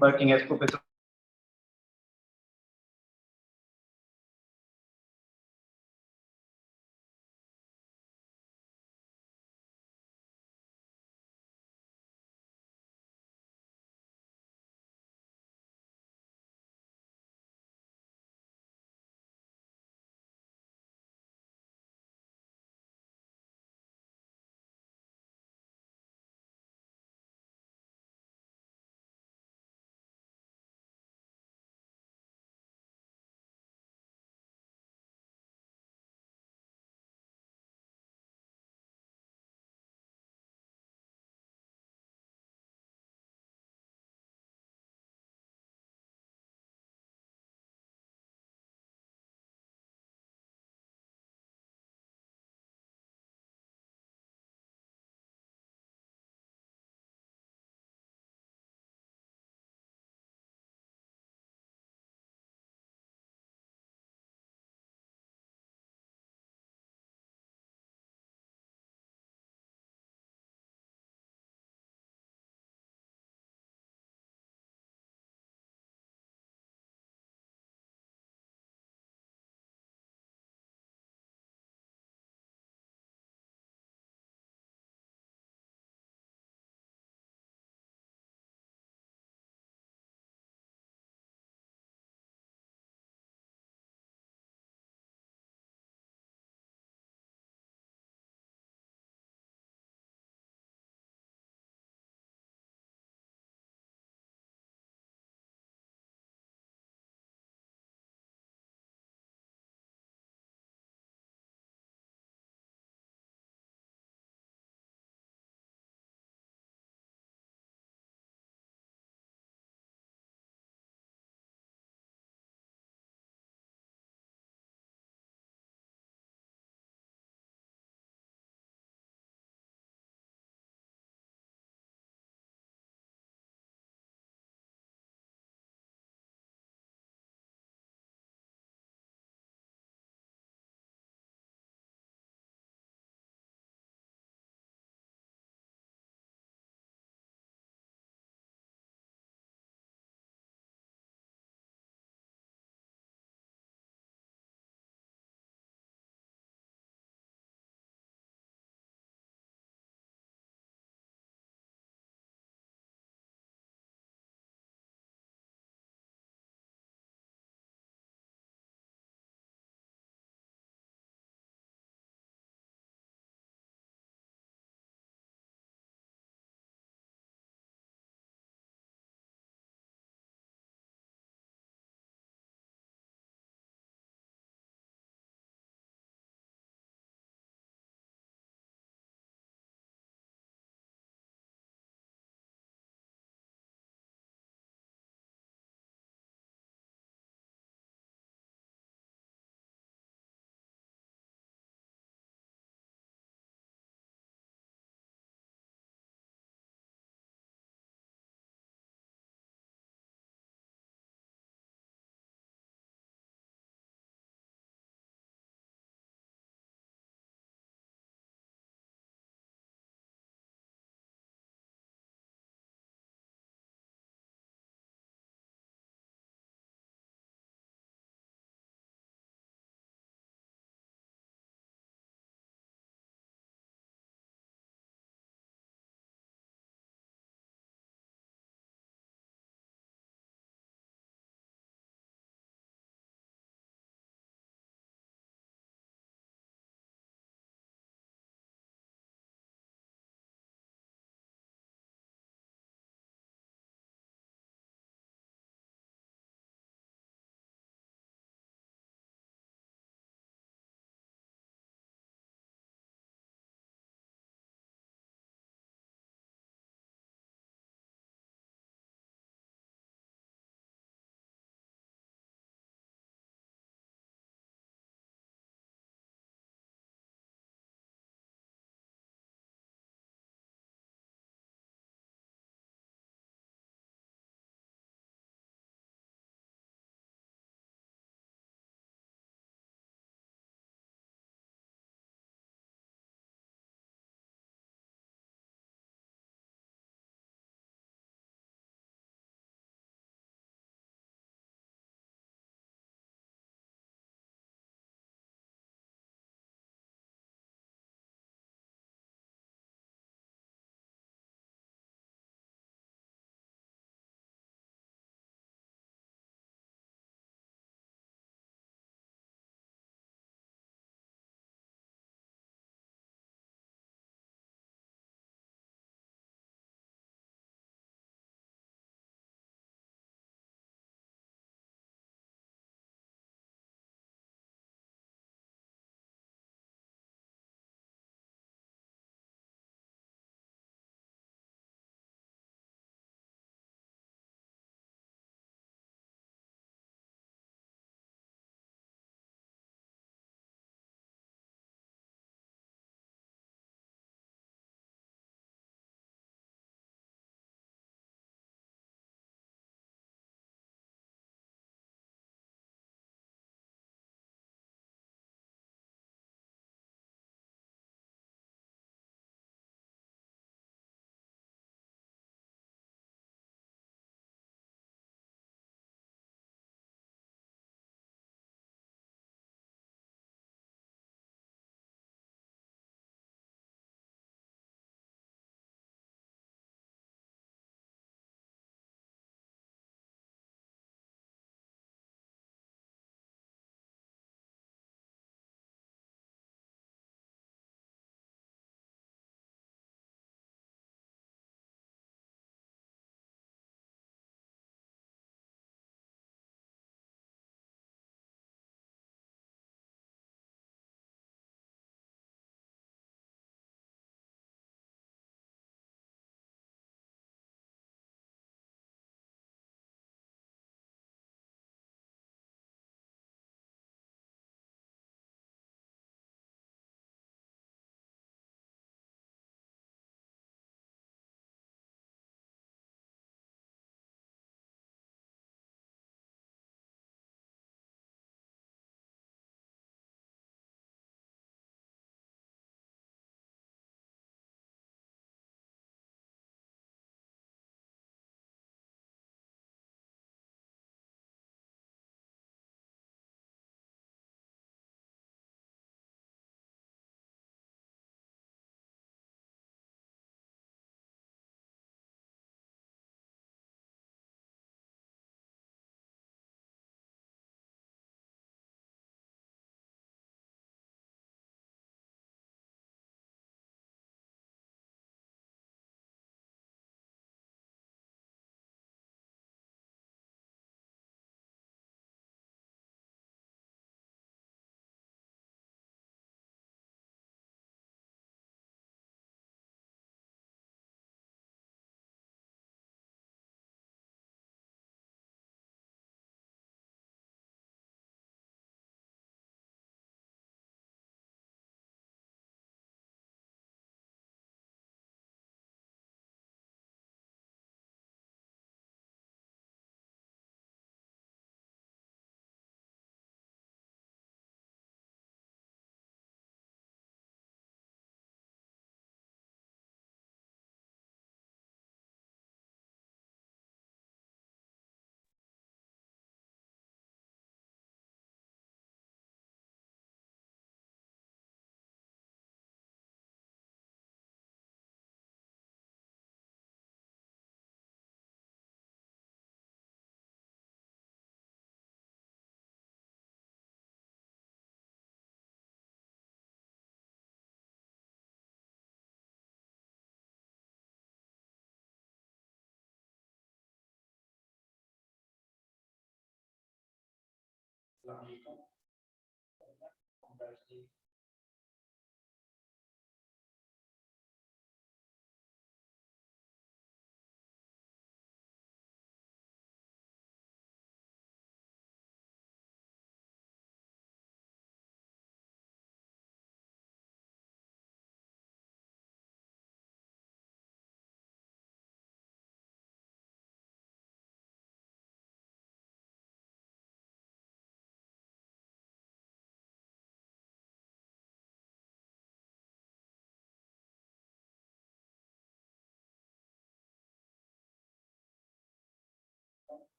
working as professor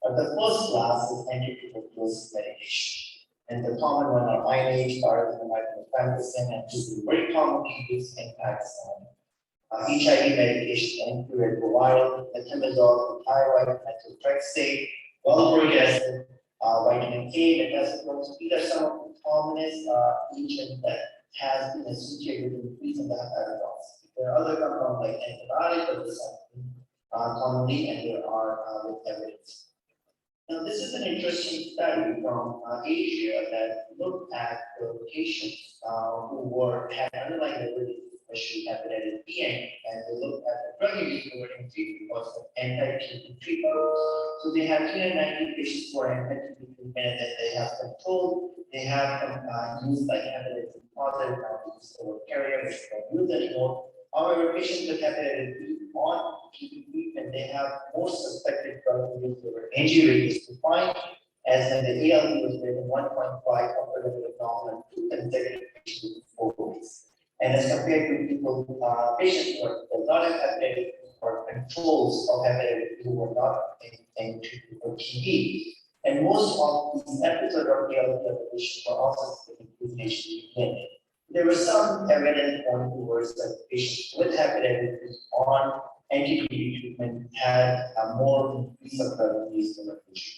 But the first class is anti-tuberculosis medication. And the common one are INH, rifampicin, and this is very commonly used in Pakistan. HIV medication, antiretroviral, methimazole, thyroid, methotrexate, valproic acid, vitamin K, metazotrones. These are some of the commonest agents that has been associated with increase in the hepatitis. There are other compounds like antibiotics, but this commonly, and there are with evidence. Now, this is an interesting study from Asia that looked at the patients who had underlying liver disease, especially hepatitis B, and they looked at the drug-induced liver injury because of anti-TB treatment. So they have 390 patients for anti-TB treatment, and then they have controlled. They have used like hepatitis B positive, now this is carrier, which we don't use anymore. However, patients with hepatitis B on TB treatment, they have more suspected drug-induced liver injury is defined as when the ALT was greater than 1.5 compared with the normal 2 consecutive patients in 4 weeks. And as compared to people, patients who were not have hepatitis B or controls of hepatitis B who were not in treatment for TB. And most of these episodes of ALT elevation were also in patient. There was some evidence pointing towards that patients with hepatitis B on anti-TB treatment had a more increase of drug-induced liver injury.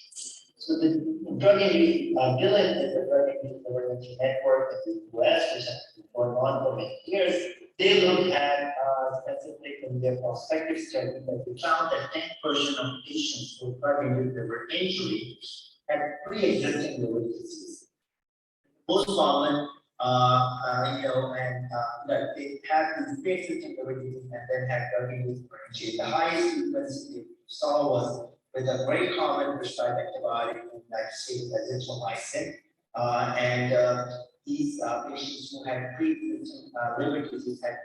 So the drug-induced DILIN is the drug-induced liver injury network in the US, which has been going on for many years. They looked at specifically in their prospective study that they found that 10% of patients with drug-induced liver injury had pre-existing liver disease. Most common that they have these pre-existing liver disease and then have drug-induced liver injury. The highest frequency they saw was with a very common prescribed antibiotic in the United States, azithromycin. These patients who had pre-existing liver disease had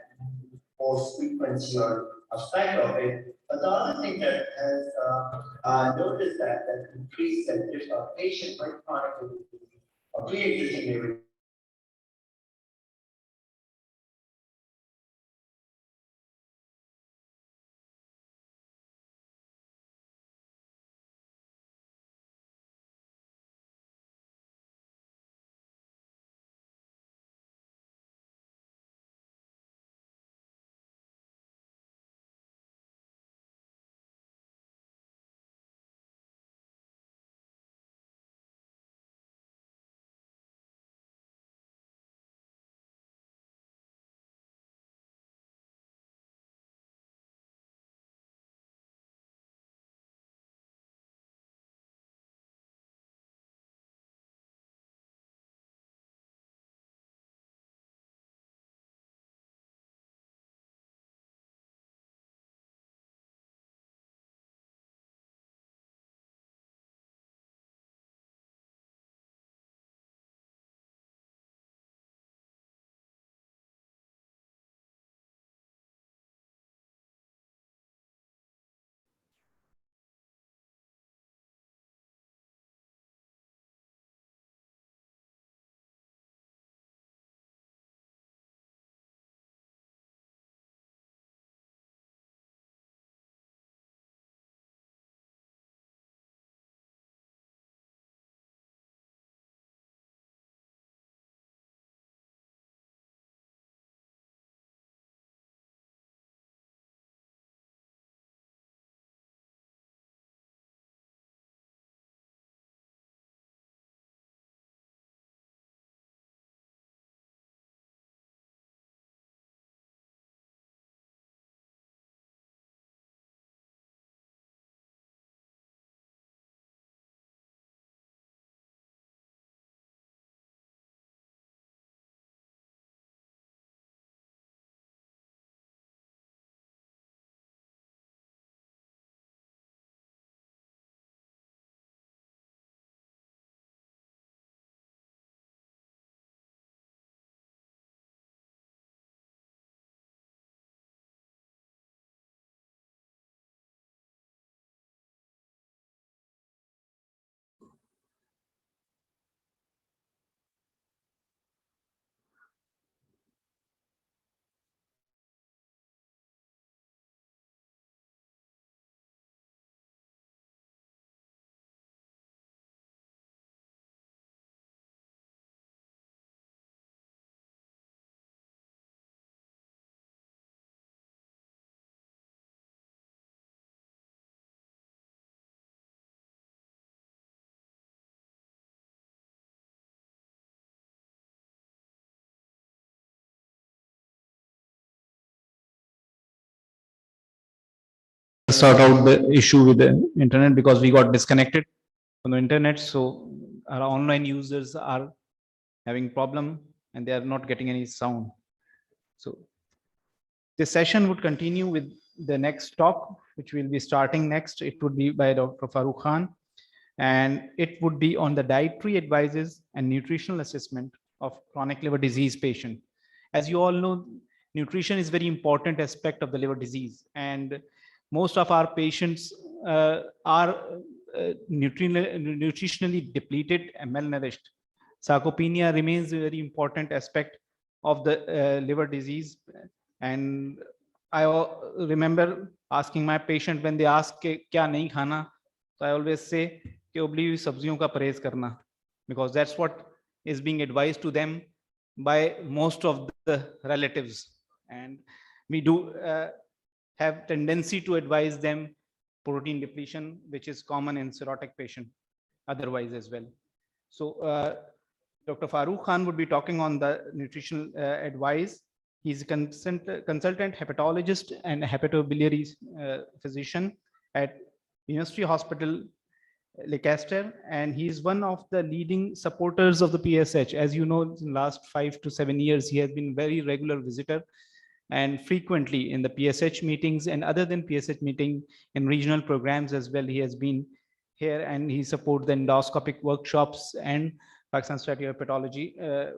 more frequency or effect of it. But the other thing that has noticed that increased that if a patient with chronic liver disease or pre-existing liver sort out the issue with the internet because we got disconnected from the internet. So our online users are having problem and they are not getting any sound. So this session would continue with the next talk, which will be starting next. It would be by Dr. Farooq Khan, and it would be on the dietary advices and nutritional assessment of chronic liver disease patient. As you all know, nutrition is very important aspect of the liver disease, and most of our patients are nutritionally depleted and malnourished. Sarcopenia remains a very important aspect of the liver disease. And I remember asking my patient when they ask kya nahi khana, so I always say कि उबली हुई सब्जियों का परहेज करना, because that's what is being advised to them by most of the relatives, and we do have tendency to advise them protein depletion, which is common in cirrhotic patient otherwise as well. So Dr. Farooq Khan would be talking on the nutritional advice. He's a consultant hepatologist and hepatobiliary physician at University Hospital Leicester, and he is one of the leading supporters of the PSH. As you know, in the last 5 to 7 years, he has been very regular visitor and frequently in the PSH meetings, and other than PSH meeting in regional programs as well. He has been here and he supports the endoscopic workshops and Pakistan Society of Hepatology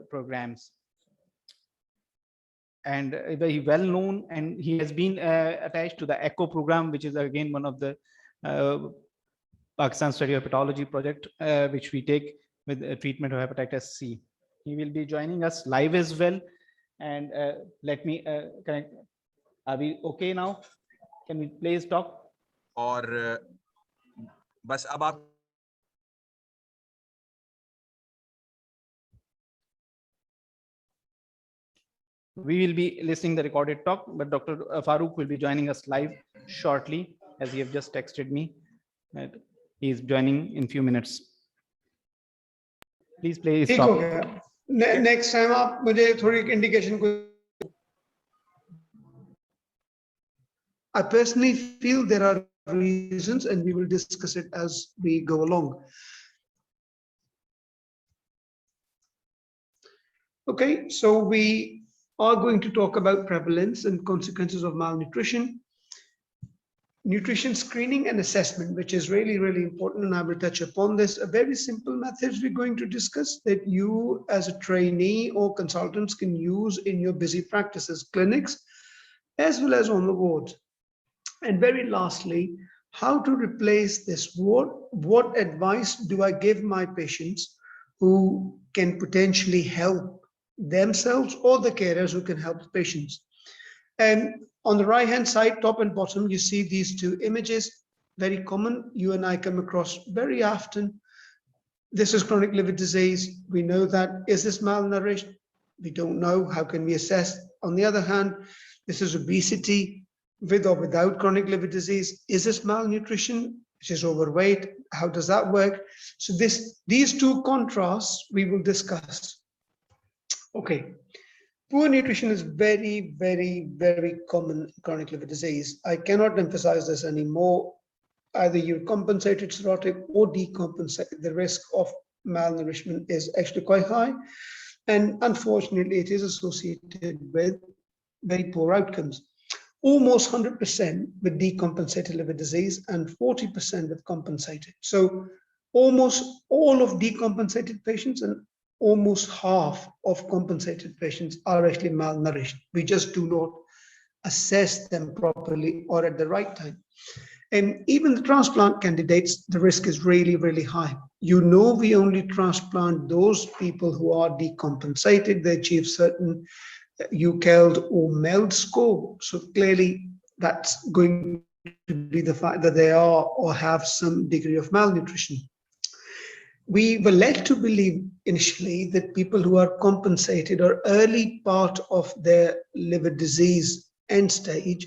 programs. And very well known, and he has been attached to the ECHO program, which is again one of the Pakistan Study of Hepatology project, which we take with treatment of hepatitis C. He will be joining us live as well. And let me connect. Are we okay now? Can we please talk? और बस अब आप We will be listening the recorded talk, but Dr. Farooq will be joining us live shortly, as he have just texted me. He is joining in few minutes. Please play his talk. Next time आप मुझे थोड़ी indication को. I personally feel there are reasons, and we will discuss it as we go along. Okay, so we are going to talk about prevalence and consequences of malnutrition, nutrition screening and assessment, which is really, really important, and I will touch upon this. A very simple methods we're going to discuss that you as a trainee or consultants can use in your busy practices, clinics, as well as on the wards. And very lastly, how to replace this ward. What advice do I give my patients who can potentially help themselves or the carers who can help the patients? And on the right hand side, top and bottom, you see these two images, very common. You and I come across very often. This is chronic liver disease. We know that. Is this malnourished? We don't know. How can we assess? On the other hand, this is obesity with or without chronic liver disease. Is this malnutrition, which is overweight? How does that work? So these two contrasts we will discuss. Okay. Poor nutrition is very, very, very common in chronic liver disease. I cannot emphasize this anymore. Either you're compensated cirrhotic or decompensated, the risk of malnourishment is actually quite high. And unfortunately, it is associated with very poor outcomes. Almost 100% with decompensated liver disease and 40% with compensated. So almost all of decompensated patients and almost half of compensated patients are actually malnourished. We just do not assess them properly or at the right time. And even the transplant candidates, the risk is really, really high. You know, we only transplant those people who are decompensated. They achieve certain UCALD or MELD score. So clearly that's going to be the fact that they are or have some degree of malnutrition. We were led to believe initially that people who are compensated or early part of their liver disease end stage,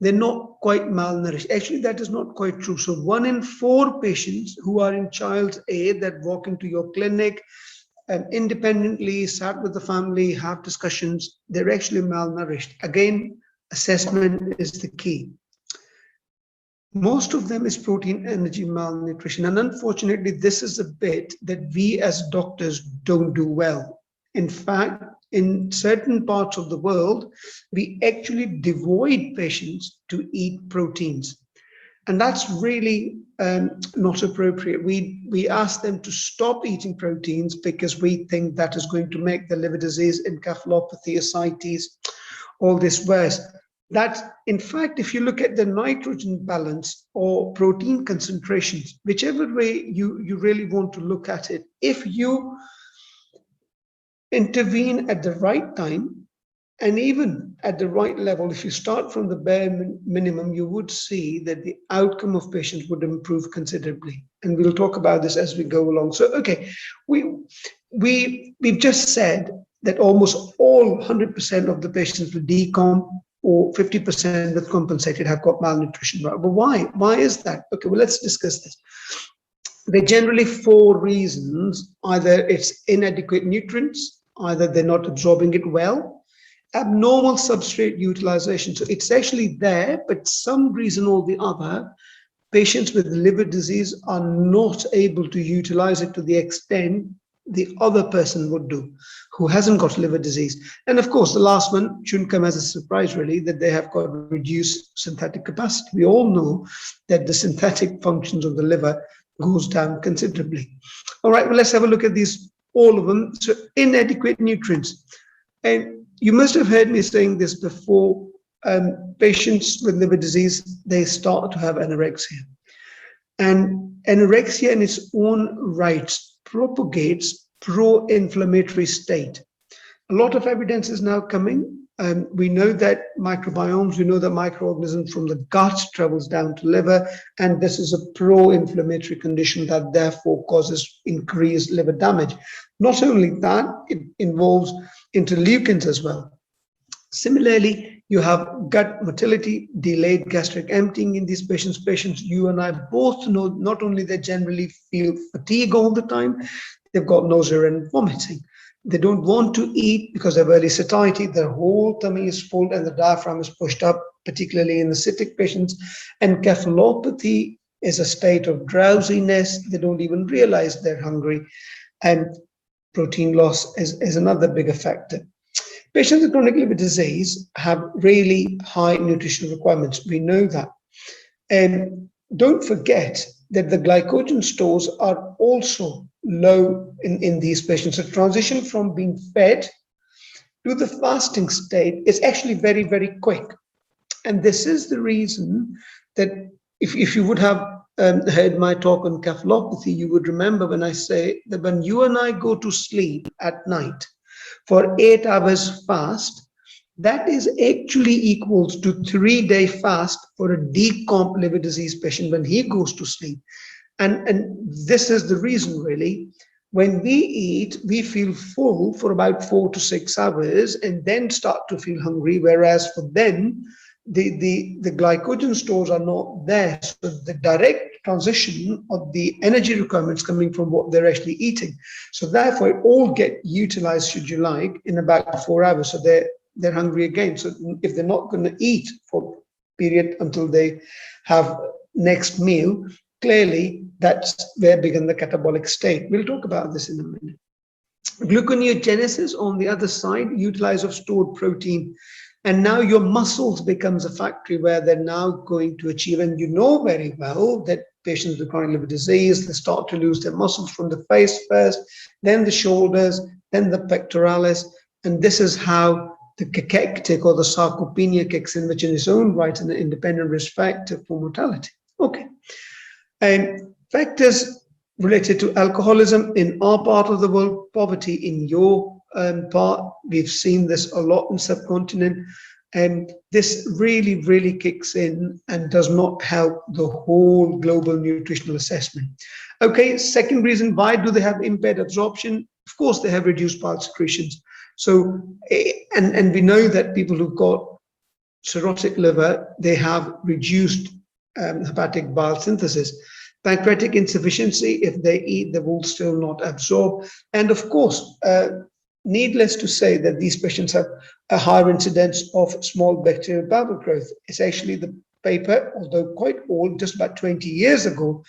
they're not quite malnourished. Actually, that is not quite true. So 1 in 4 patients who are in child's aid that walk into your clinic independently, sat with the family, have discussions, they're actually malnourished. Again, assessment is the key. most of them is protein energy malnutrition. And unfortunately, this is a bit that we as doctors don't do well. In fact, in certain parts of the world, we actually devoid patients to eat proteins. And that's really not appropriate. We ask them to stop eating proteins because we think that is going to make the liver disease, encephalopathy, ascites, all this worse. That, in fact, if you look at the nitrogen balance or protein concentrations, whichever way you really want to look at it, if you intervene at the right time, and even at the right level, if you start from the bare minimum, you would see that the outcome of patients would improve considerably. And we'll talk about this as we go along. So, okay, we've just said that almost all 100% of the patients with decomp or 50% with compensated have got malnutrition. Right? But why? Why is that? Okay, well, let's discuss this. There are generally 4 reasons. Either it's inadequate nutrients, either they're not absorbing it well, abnormal substrate utilization. So it's actually there, but some reason or the other, patients with liver disease are not able to utilize it to the extent the other person would do who hasn't got liver disease. And of course, the last one shouldn't come as a surprise, really, that they have got reduced synthetic capacity. We all know that the synthetic functions of the liver goes down considerably. All right, well, let's have a look at these, all of them. So inadequate nutrients. And you must have heard me saying this before. Patients with liver disease, they start to have anorexia. And anorexia in its own right propagates pro-inflammatory state. A lot of evidence is now coming. We know that microbiomes, we know that microorganisms from the gut travels down to liver, and this is a pro-inflammatory condition that therefore causes increased liver damage. Not only that, it involves interleukins as well. Similarly, you have gut motility, delayed gastric emptying in these patients. Patients, you and I both know, not only they generally feel fatigue all the time, they've got nausea and vomiting. They don't want to eat because they have early satiety. Their whole tummy is full and the diaphragm is pushed up, particularly in the acidic patients. Encephalopathy is a state of drowsiness. They don't even realize they're hungry. And protein loss is another bigger factor. Patients with chronic liver disease have really high nutritional requirements. We know that. And don't forget that the glycogen stores are also low in these patients. So transition from being fed to the fasting state is actually very, very quick. And this is the reason that if you would have heard my talk on encephalopathy, you would remember when I say that when you and I go to sleep at night for 8 hours fast, that is actually equals to 3-day fast for a decomp liver disease patient when he goes to sleep. And this is the reason, really. When we eat, we feel full for about 4 to 6 hours and then start to feel hungry, whereas for them, the glycogen stores are not there. So the direct transition of the energy requirements coming from what they're actually eating. So therefore, it all get utilized, should you like, in about 4 hours. So they're hungry again. So if they're not going to eat for a period until they have next meal, clearly that's where begin the catabolic state. We'll talk about this in a minute. Gluconeogenesis on the other side, utilize of stored protein. And now your muscles becomes a factory where they're now going to achieve, and you know very well that patients with chronic liver disease, they start to lose their muscles from the face first, then the shoulders, then the pectoralis, and this is how the cachectic or the sarcopenia kicks in, which in its own right is an independent risk factor for mortality. Okay. And factors related to alcoholism in our part of the world, poverty in your part, we've seen this a lot in subcontinent, and this really, really kicks in and does not help the whole global nutritional assessment. Okay, second reason, why do they have impaired absorption? Of course, they have reduced bile secretions. So, and we know that people who've got cirrhotic liver, they have reduced hepatic bile synthesis. Pancreatic insufficiency, if they eat, they will still not absorb. And of course, needless to say that these patients have a higher incidence of small bacterial bowel growth. It's actually the paper, although quite old, just about 20 years ago,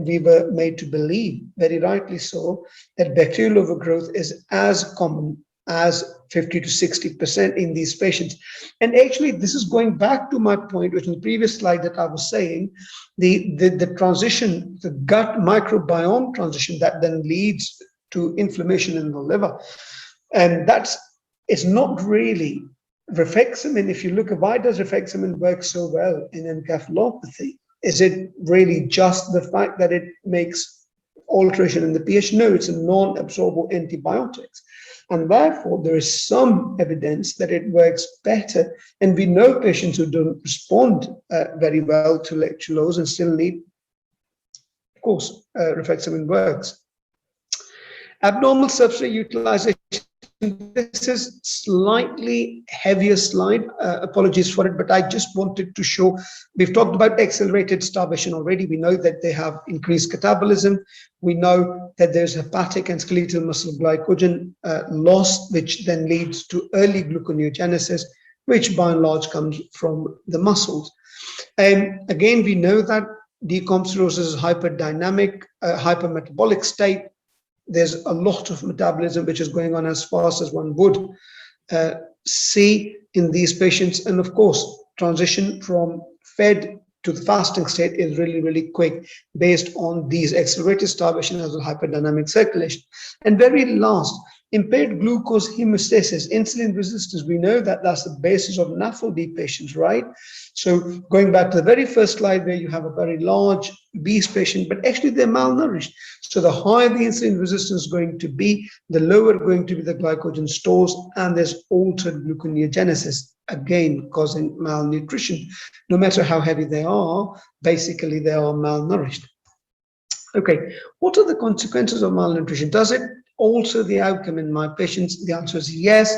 we were made to believe, very rightly so, that bacterial overgrowth is as common as 50 to 60% in these patients. And actually, this is going back to my point, which in the previous slide that I was saying, the transition, the gut microbiome transition that then leads to inflammation in the liver. And it's not really rifaximin. If you look at why does rifaximin work so well in encephalopathy? Is it really just the fact that it makes alteration in the pH? No, it's a non-absorbable antibiotics. And therefore, there is some evidence that it works better. And we know patients who don't respond very well to lactulose and still need, of course, rifaximin works. Abnormal substrate utilization. This is slightly heavier slide. Apologies for it, but I just wanted to show, we've talked about accelerated starvation already. We know that they have increased catabolism. We know that there's hepatic and skeletal muscle glycogen loss, which then leads to early gluconeogenesis, which by and large comes from the muscles. And again, we know that decomp cirrhosis is hyperdynamic, hypermetabolic state. There's a lot of metabolism which is going on as fast as one would see in these patients. And of course, transition from fed to the fasting state is really, really quick based on these accelerated starvation as well as hyperdynamic circulation. And very last, impaired glucose hemostasis, insulin resistance. We know that that's the basis of NAFLD patients, right? So going back to the very first slide where you have a very large obese patient, but actually they're malnourished. So the higher the insulin resistance is going to be, the lower going to be the glycogen stores, and there's altered gluconeogenesis, again causing malnutrition. No matter how heavy they are, basically they are malnourished. Okay, what are the consequences of malnutrition? Does it alter the outcome in my patients? The answer is yes.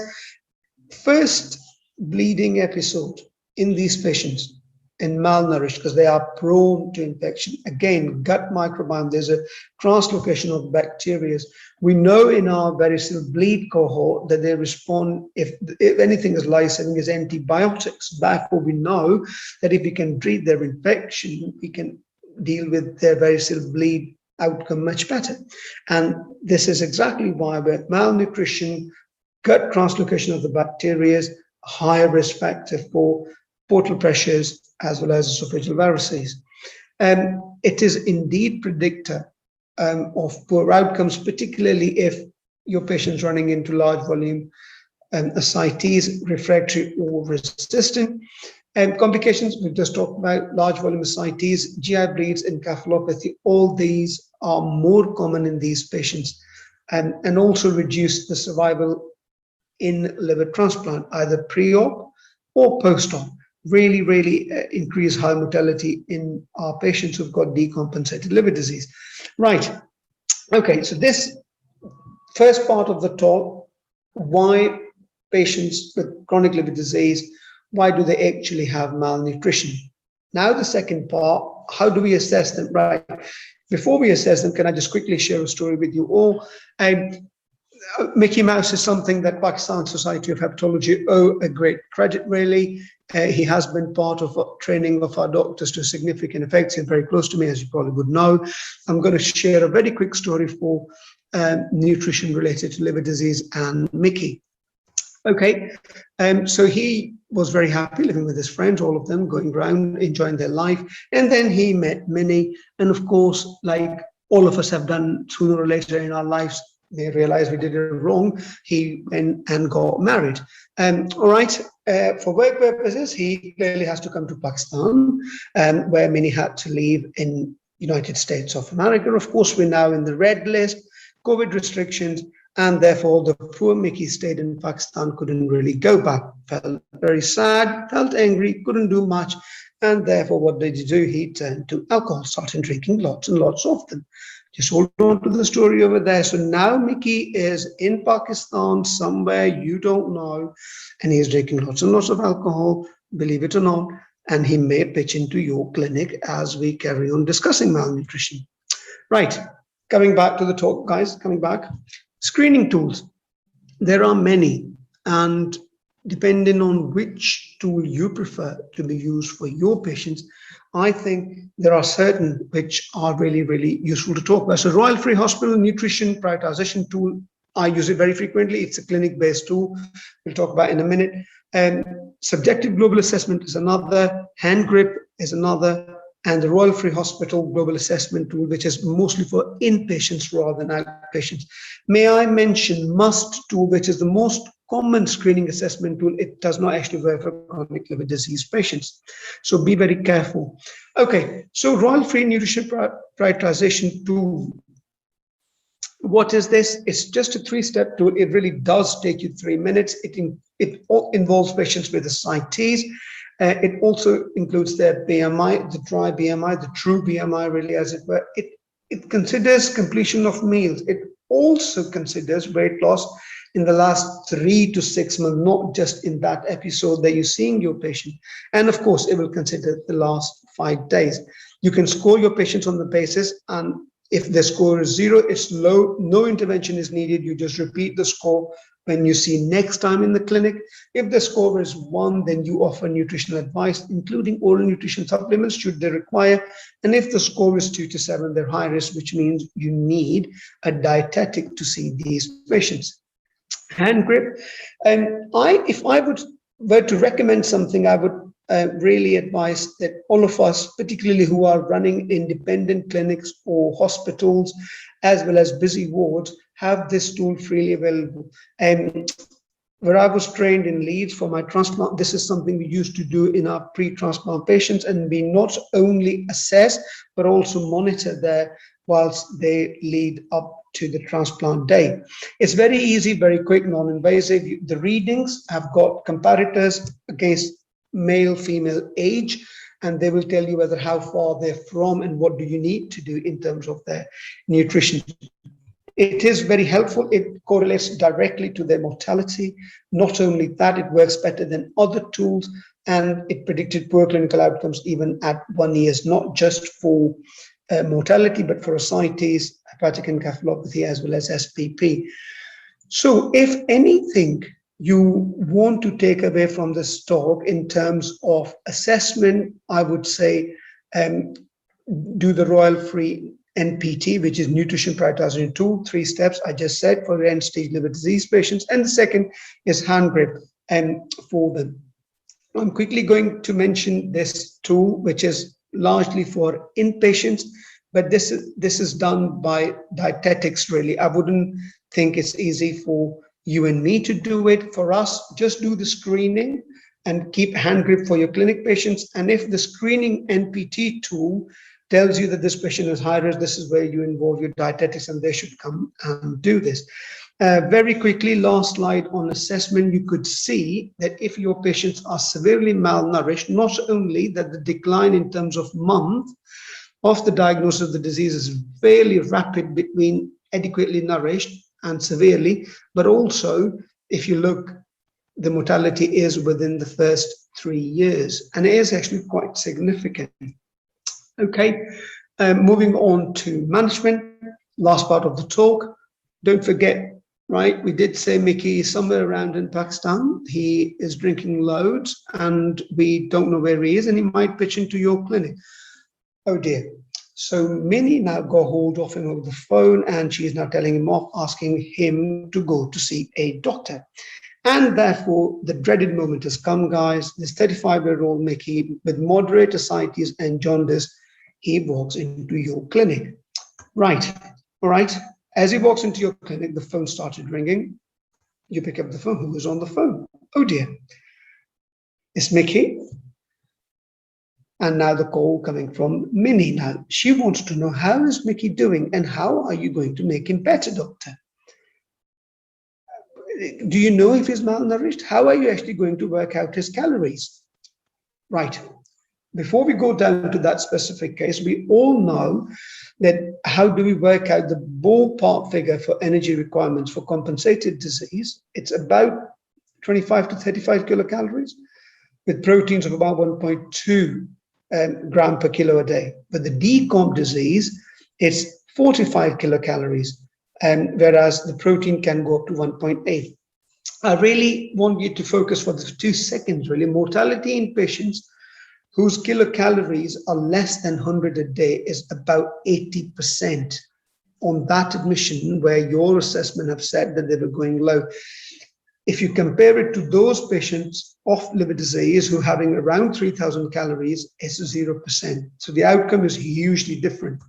First bleeding episode in these patients and malnourished because they are prone to infection. Again, gut microbiome, there's a translocation of bacteria. We know in our varicose bleed cohort that they respond, if anything is life-saving, is antibiotics. Therefore, we know that if we can treat their infection, we can deal with their varicose bleed outcome much better. And this is exactly why with malnutrition, gut translocation of the bacteria, higher risk factor for portal pressures as well as esophageal varices. It is indeed predictor of poor outcomes, particularly if your patient's running into large volume ascites, refractory or resistant. Complications, we've just talked about large volume ascites, GI bleeds, encephalopathy. All these are more common in these patients and also reduce the survival in liver transplant, either pre-op or post-op. Really, really increase high mortality in our patients who've got decompensated liver disease. Right. Okay, so this first part of the talk, why patients with chronic liver disease, why do they actually have malnutrition? Now the second part, how do we assess them? Right. Before we assess them, can I just quickly share a story with you all? Mickey Mouse is something that Pakistan Society of Hepatology owe a great credit, really. He has been part of training of our doctors to significant effects. He's very close to me, as you probably would know. I'm going to share a very quick story for nutrition related to liver disease and Mickey. Okay, so he was very happy living with his friends, all of them going around, enjoying their life. And then he met Minnie. And of course, like all of us have done sooner or later in our lives, they realized we did it wrong. He went and got married. All right, for work purposes, he clearly has to come to Pakistan, where Minnie had to leave in United States of America. Of course, we're now in the red list, COVID restrictions, and therefore the poor Mickey stayed in Pakistan, couldn't really go back, felt very sad, felt angry, couldn't do much. And therefore, what did he do? He turned to alcohol, started drinking lots and lots of them. Just hold on to the story over there. So now Mickey is in Pakistan, somewhere you don't know, and he's drinking lots and lots of alcohol, believe it or not, and he may pitch into your clinic as we carry on discussing malnutrition. Right, coming back to the talk, guys, coming back. Screening tools. There are many, and depending on which tool you prefer to be used for your patients, I think there are certain which are really, really useful to talk about. So Royal Free Hospital Nutrition Prioritization Tool, I use it very frequently. It's a clinic-based tool. We'll talk about in a minute. And Subjective Global Assessment is another, Hand Grip is another, and the Royal Free Hospital Global Assessment Tool, which is mostly for inpatients rather than outpatients. May I mention MUST tool, which is the most common screening assessment tool. It does not actually work for chronic liver disease patients. So be very careful. Okay, so Royal Free Nutrition Prioritization Tool. What is this? It's just a 3-step tool. It really does take you 3 minutes. It involves patients with ascites. It also includes their BMI, the dry BMI, the true BMI, really, as it were. It considers completion of meals. It also considers weight loss in the last 3 to 6 months, not just in that episode that you're seeing your patient. And of course, it will consider the last 5 days. You can score your patients on the basis, and if the score is 0, it's low, no intervention is needed. You just repeat the score when you see next time in the clinic. If the score is 1, then you offer nutritional advice, including oral nutrition supplements should they require. And if the score is 2 to 7, they're high risk, which means you need a dietetic to see these patients. Hand grip. And if I were to recommend something, I would really advise that all of us, particularly who are running independent clinics or hospitals, as well as busy wards, have this tool freely available. And where I was trained in Leeds for my transplant, this is something we used to do in our pre-transplant patients, and we not only assess, but also monitor there whilst they lead up to the transplant day. It's very easy, very quick, non-invasive. The readings have got comparators against male, female age, and they will tell you whether how far they're from and what do you need to do in terms of their nutrition. It is very helpful. It correlates directly to their mortality. Not only that, it works better than other tools, and it predicted poor clinical outcomes even at 1 year, not just for mortality, but for ascites, hepatic encephalopathy, as well as SPP. So if anything you want to take away from this talk in terms of assessment, I would say do the Royal Free NPT, which is Nutrition Prioritization Tool, 3 steps I just said for end-stage liver disease patients. And the second is Hand Grip for them. I'm quickly going to mention this tool, which is largely for inpatients, but this is done by dietetics, really. I wouldn't think it's easy for you and me to do it. For us, just do the screening and keep Hand Grip for your clinic patients. And if the screening NPT tool tells you that this patient is high risk, this is where you involve your dietetics, and they should come and do this. Very quickly, last slide on assessment, you could see that if your patients are severely malnourished, not only that the decline in terms of month of the diagnosis of the disease is fairly rapid between adequately nourished and severely, but also if you look, the mortality is within the first 3 years, and it is actually quite significant. Okay, moving on to management, last part of the talk. Don't forget, right, we did say Mickey is somewhere around in Pakistan. He is drinking loads and we don't know where he is, and he might pitch into your clinic. Oh dear. So Minnie now got hold of him over the phone, and she is now telling him off, asking him to go to see a doctor. And therefore, the dreaded moment has come, guys. This 35-year-old Mickey with moderate ascites and jaundice, he walks into your clinic. Right, all right. As he walks into your clinic, the phone started ringing. You pick up the phone. Who is on the phone? Oh dear. It's Mickey. And now the call coming from Minnie. Now, she wants to know, how is Mickey doing and how are you going to make him better, doctor? Do you know if he's malnourished? How are you actually going to work out his calories? Right. Before we go down to that specific case, we all know that how do we work out the ballpark figure for energy requirements for compensated disease? It's about 25 to 35 kilocalories with proteins of about 1.2 gram per kilo a day. But the decomp disease, it's 45 kilocalories, whereas the protein can go up to 1.8. I really want you to focus for the 2 seconds, really. Mortality in patients whose kilocalories are less than 100 a day is about 80% on that admission where your assessment have said that they were going low. If you compare it to those patients of liver disease who are having around 3,000 calories, it's 0%. So the outcome is hugely different.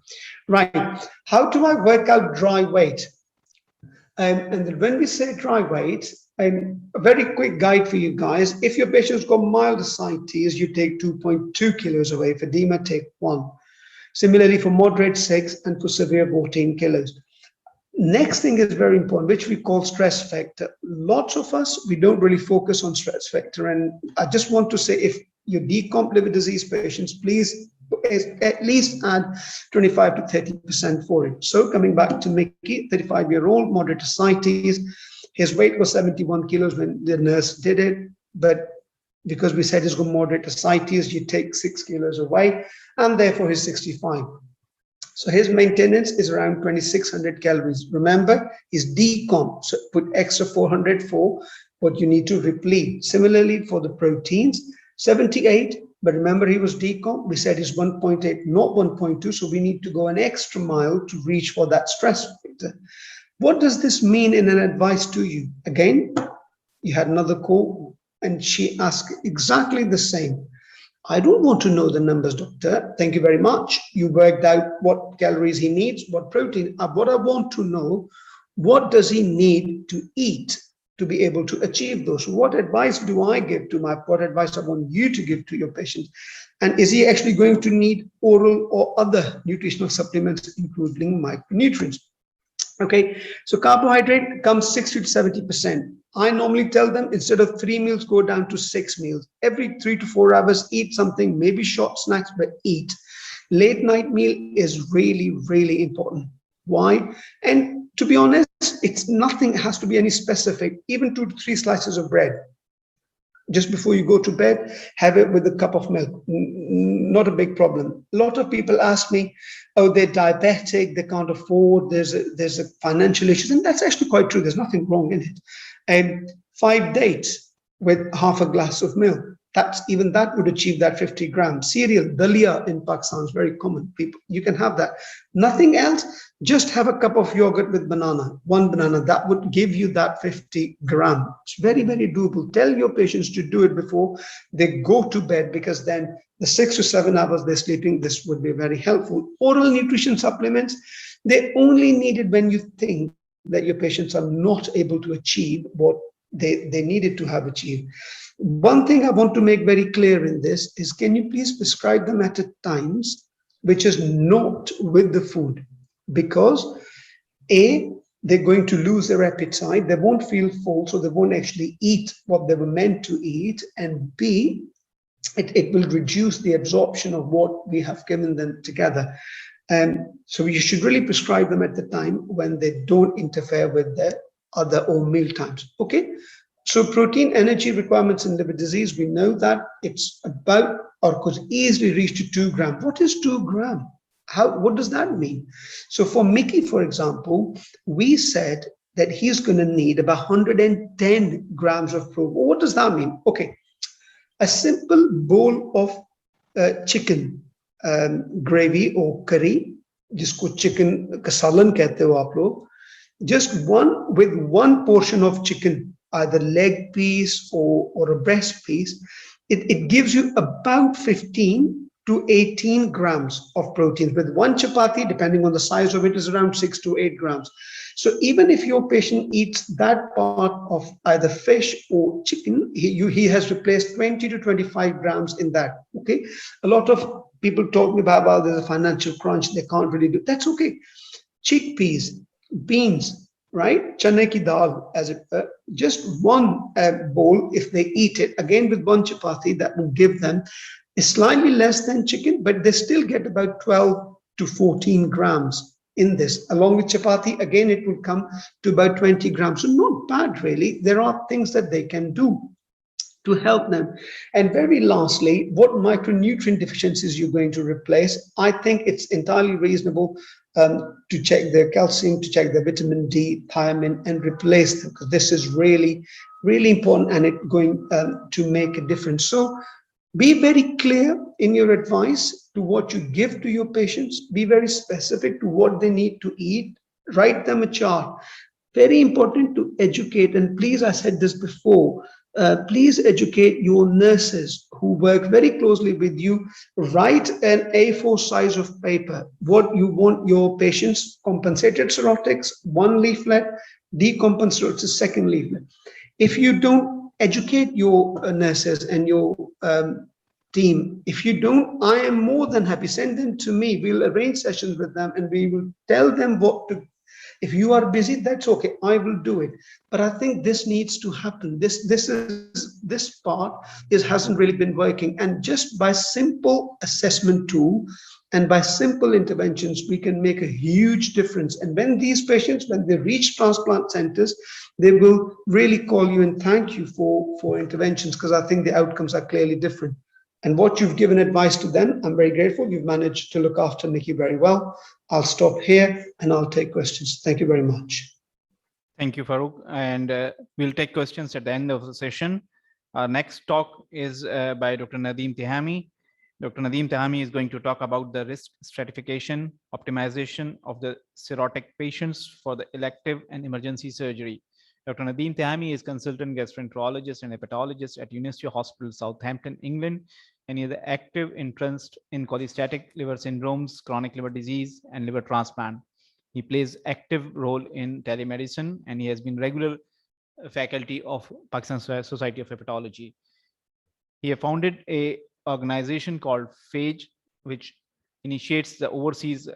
Right, how do I work out dry weight? And then when we say dry weight, a very quick guide for you guys. If your patient's got mild ascites, you take 2.2 kilos away. For edema, take 1. Similarly, for moderate, 6, and for severe, 14 kilos. Next thing is very important, which we call stress factor. Lots of us, we don't really focus on stress factor. And I just want to say, if you're decomp liver disease patients, please at least add 25 to 30% for it. So coming back to Mickey, 35-year-old, moderate ascites. His weight was 71 kilos when the nurse did it, but because we said he's got moderate ascites, you take 6 kilos away, and therefore he's 65. So his maintenance is around 2,600 calories. Remember, he's decomp, so put extra 400 for what you need to replete. Similarly, for the proteins, 78, but remember he was decomp, we said he's 1.8, not 1.2, so we need to go an extra mile to reach for that stress factor. What does this mean in an advice to you? Again, you had another call and she asked exactly the same. I don't want to know the numbers, doctor. Thank you very much. You worked out what calories he needs, what protein. What I want to know, what does he need to eat to be able to achieve those? What advice do I give to what advice I want you to give to your patient? And is he actually going to need oral or other nutritional supplements, including micronutrients? Okay, so carbohydrate comes 60 to 70%. I normally tell them instead of 3 meals, go down to 6 meals. Every 3 to 4 hours, eat something, maybe short snacks, but eat. Late night meal is really, really important. Why? And to be honest, it's nothing has to be any specific, even 2 to 3 slices of bread. Just before you go to bed, have it with a cup of milk. Not a big problem. A lot of people ask me, oh, they're diabetic, they can't afford, there's a financial issue. And that's actually quite true. There's nothing wrong in it. And 5 dates with half a glass of milk. Even that would achieve that 50 grams. Cereal, dalia in Pakistan is very common. People, you can have that. Nothing else, just have a cup of yogurt with banana, 1 banana. That would give you that 50 gram. It's very, very doable. Tell your patients to do it before they go to bed, because then the 6 to 7 hours they're sleeping, this would be very helpful. Oral nutrition supplements, they're only needed when you think that your patients are not able to achieve what they needed to have achieved. One thing I want to make very clear in this is, can you please prescribe them at times which is not with the food? Because A, they're going to lose their appetite, they won't feel full, so they won't actually eat what they were meant to eat, and B, it will reduce the absorption of what we have given them together. So you should really prescribe them at the time when they don't interfere with their other or meal times. Okay, so protein energy requirements in liver disease, we know that it's about, or could easily reach to 2 grams. What is 2 grams? What does that mean? So for Mickey, for example, we said that he's going to need about 110 grams of protein. What does that mean? Okay, a simple bowl of chicken gravy or curry, jisko chicken ka salan kehte ho aap log, just one portion of chicken, either leg piece or a breast piece, it gives you about 15 to 18 grams of protein. With 1 chapati, depending on the size of it, is around 6 to 8 grams. So even if your patient eats that part of either fish or chicken, he has replaced 20 to 25 grams in that. Okay, a lot of people talk about, well, there's a financial crunch, they can't really do. That's okay. Chickpeas, beans, right? Chane ki dal, as it were. Just one bowl, if they eat it, again with 1 chapati, that will give them slightly less than chicken, but they still get about 12 to 14 grams in this. Along with chapati, again, it will come to about 20 grams. So not bad, really. There are things that they can do to help them. And very lastly, what micronutrient deficiencies you're going to replace. I think it's entirely reasonable to check their calcium, to check their vitamin D, thiamine, and replace them, because this is really really important and it going to make a difference. So be very clear in your advice to what you give to your patients. Be very specific to what they need to eat. Write them a chart. Very important to educate. And please, I said this before, please educate your nurses who work very closely with you. Write an A4 size of paper. What you want your patients: compensated cirrhotics, one leaflet; decompensated, second leaflet. If you don't educate your nurses and your team, if you don't, I am more than happy. Send them to me. We'll arrange sessions with them and we will tell them what to. If you are busy, that's okay. I will do it. But I think this needs to happen. This part hasn't really been working. And just by simple assessment tool and by simple interventions, we can make a huge difference. And when these patients, when they reach transplant centers, they will really call you and thank you for interventions, because I think the outcomes are clearly different. And what you've given advice to them, I'm very grateful. You've managed to look after Nikki very well. I'll stop here and I'll take questions. Thank you very much. Thank you, Farooq. And we'll take questions at the end of the session. Our next talk is by Dr. Nadeem Tihami. Dr. Nadeem Tihami is going to talk about the risk stratification, optimization of the cirrhotic patients for the elective and emergency surgery. Dr. Nadeem Tihami is consultant gastroenterologist and hepatologist at University Hospital, Southampton, England, and he has active interest in cholestatic liver syndromes, chronic liver disease, and liver transplant. He plays active role in telemedicine, and he has been regular faculty of Pakistan Society of Hepatology. He has founded a organization called PHAGE, which initiates the overseas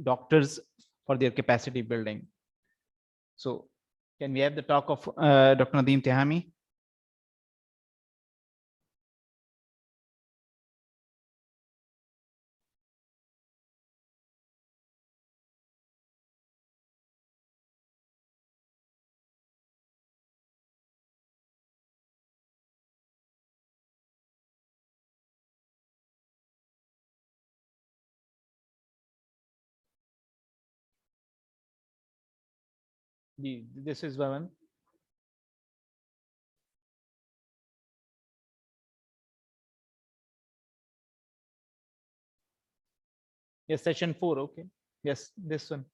doctors for their capacity building. So can we have the talk of Dr. Nadeem Tihami? This is Vaman. Yes, session 4. Okay. Yes, this one.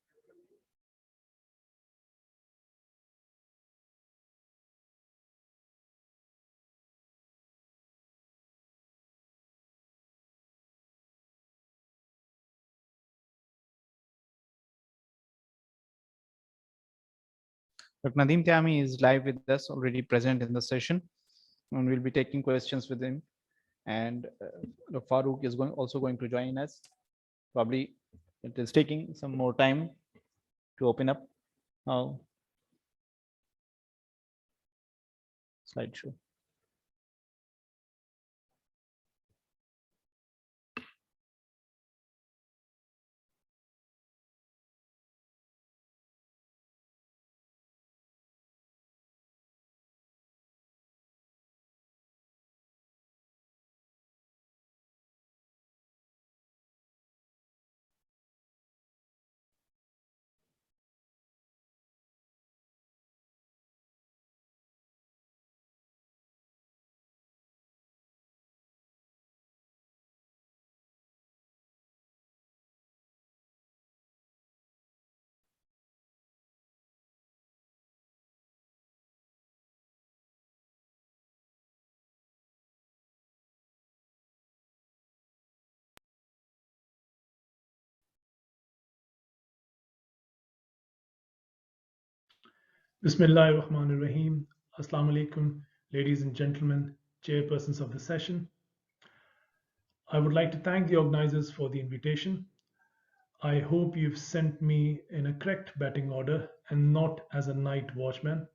Dr. Nadeem Tihami is live with us, already present in the session, and we'll be taking questions with him. And Dr. Farooq is also going to join us. Probably it is taking some more time to open up slideshow. Bismillah ar-Rahman ar-Rahim. Assalamu alaikum, ladies and gentlemen, chairpersons of the session. I would like to thank the organizers for the invitation. I hope you've sent me in a correct batting order and not as a night watchman.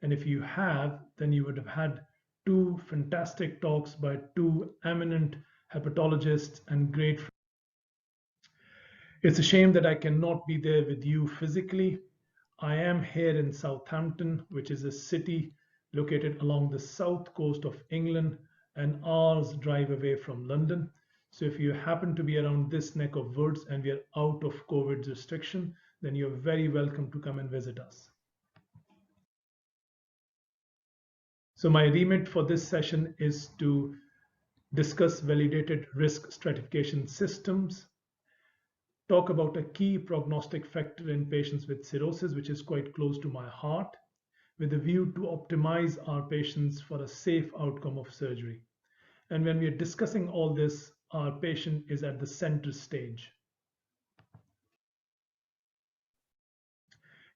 And if you have, then you would have had two fantastic talks by two eminent hepatologists and great friends. It's a shame that I cannot be there with you physically. I am here in Southampton, which is a city located along the south coast of England, an hour's drive away from London. So if you happen to be around this neck of woods and we are out of COVID restriction, then you're very welcome to come and visit us. So my remit for this session is to discuss validated risk stratification systems, talk about a key prognostic factor in patients with cirrhosis, which is quite close to my heart, with a view to optimize our patients for a safe outcome of surgery. And when we are discussing all this, our patient is at the center stage.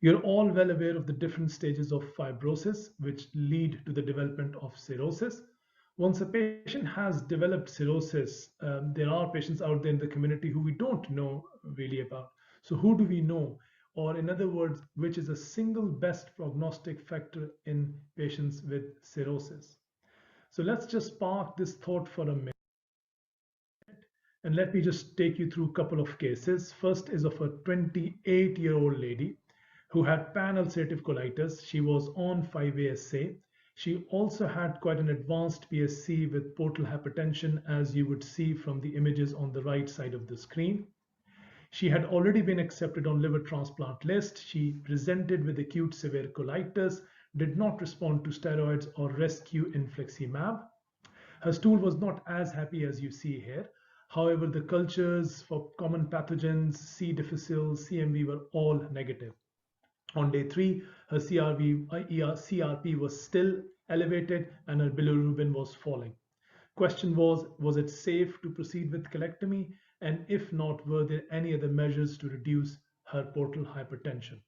You're all well aware of the different stages of fibrosis which lead to the development of cirrhosis. Once a patient has developed cirrhosis, there are patients out there in the community who we don't know really about. So who do we know? Or in other words, which is a single best prognostic factor in patients with cirrhosis? So let's just park this thought for a minute. And let me just take you through a couple of cases. First is of a 28-year-old lady who had pan-ulcerative colitis. She was on 5-ASA. She also had quite an advanced PSC with portal hypertension, as you would see from the images on the right side of the screen. She had already been accepted on liver transplant list. She presented with acute severe colitis, did not respond to steroids or rescue infliximab. Her stool was not as happy as you see here. However, the cultures for common pathogens, C. difficile, CMV were all negative. On day 3, her CRP was still elevated and her bilirubin was falling. Question was it safe to proceed with colectomy? And if not, were there any other measures to reduce her portal hypertension?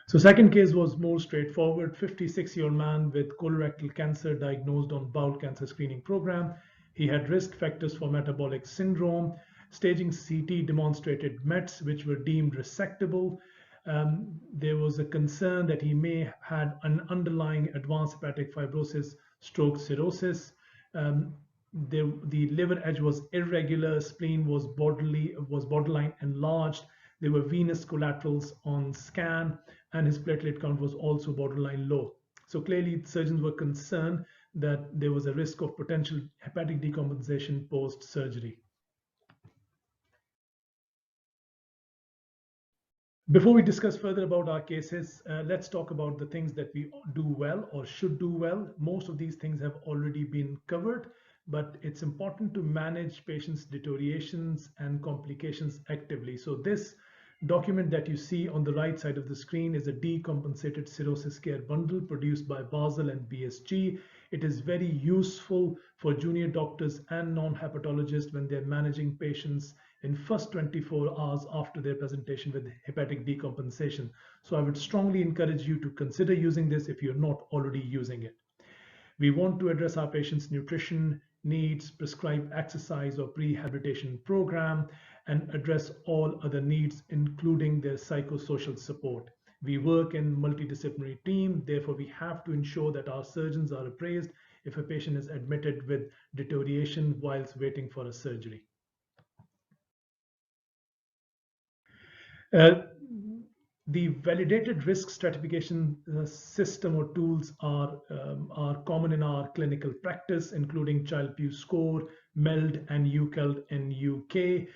So second case was more straightforward. 56-year-old man with colorectal cancer diagnosed on bowel cancer screening program. He had risk factors for metabolic syndrome. Staging CT demonstrated METs which were deemed resectable. There was a concern that he may have had an underlying advanced hepatic fibrosis stroke cirrhosis. The liver edge was irregular, spleen was borderline enlarged. There were venous collaterals on scan, and his platelet count was also borderline low. So clearly, surgeons were concerned that there was a risk of potential hepatic decompensation post-surgery. Before we discuss further about our cases, let's talk about the things that we do well or should do well. Most of these things have already been covered, but it's important to manage patients' deteriorations and complications actively. So this document that you see on the right side of the screen is a decompensated cirrhosis care bundle produced by Basel and BSG. It is very useful for junior doctors and non-hepatologists when they're managing patients in first 24 hours after their presentation with hepatic decompensation. So I would strongly encourage you to consider using this if you're not already using it. We want to address our patients' nutrition needs, prescribe exercise or prehabilitation program, and address all other needs, including their psychosocial support. We work in multidisciplinary team, therefore we have to ensure that our surgeons are appraised if a patient is admitted with deterioration whilst waiting for a surgery. The validated risk stratification system or tools are common in our clinical practice, including Child-Pugh score, MELD, and UCALD in UK.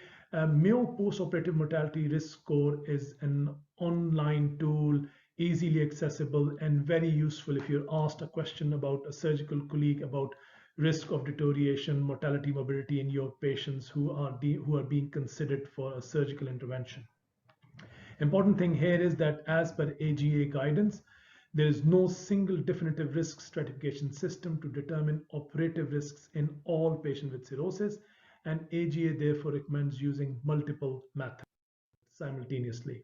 Mayo postoperative mortality risk score is an online tool, easily accessible and very useful if you're asked a question about a surgical colleague about risk of deterioration, mortality, morbidity in your patients who are being considered for a surgical intervention. Important thing here is that as per AGA guidance, there is no single definitive risk stratification system to determine operative risks in all patients with cirrhosis, and AGA therefore recommends using multiple methods simultaneously.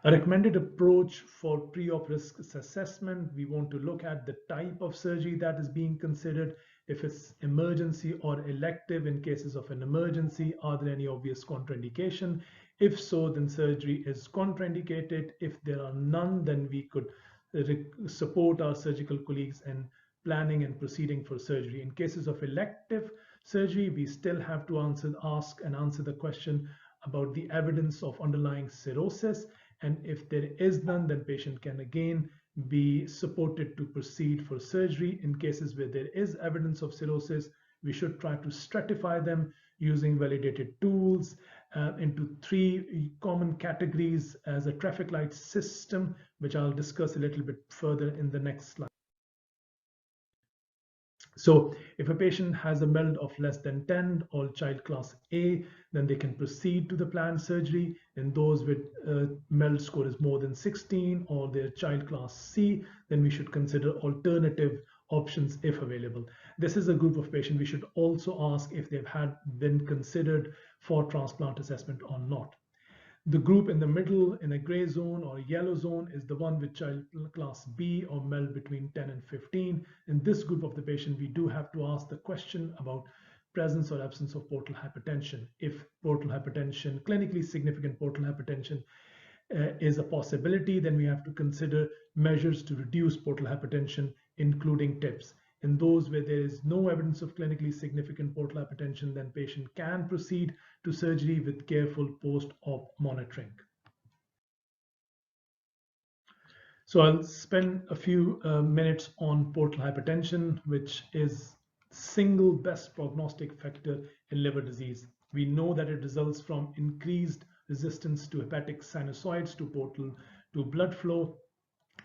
A recommended approach for pre-op risk assessment, we want to look at the type of surgery that is being considered. If it's emergency or elective. In cases of an emergency, are there any obvious contraindication? If so, then surgery is contraindicated. If there are none, then we could support our surgical colleagues in planning and proceeding for surgery. In cases of elective surgery, we still have to ask and answer the question about the evidence of underlying cirrhosis. And if there is none, then patient can again be supported to proceed for surgery. In cases where there is evidence of cirrhosis, we should try to stratify them using validated tools. into three common categories as a traffic light system, which I'll discuss a little bit further in the next slide. So if a patient has a MELD of less than 10 or child class A, then they can proceed to the planned surgery. And those with MELD score is more than 16 or their child class C, then we should consider alternative options if available. This is a group of patients we should also ask if they've been considered for transplant assessment or not. The group in the middle in a gray zone or yellow zone is the one with child class B or MELD between 10 and 15. In this group of the patient, we do have to ask the question about presence or absence of portal hypertension. If portal hypertension, clinically significant portal hypertension is a possibility, then we have to consider measures to reduce portal hypertension, including TIPS. In those where there is no evidence of clinically significant portal hypertension, then patient can proceed to surgery with careful post-op monitoring. So I'll spend a few minutes on portal hypertension, which is single best prognostic factor in liver disease. We know that it results from increased resistance to hepatic sinusoids, to blood flow,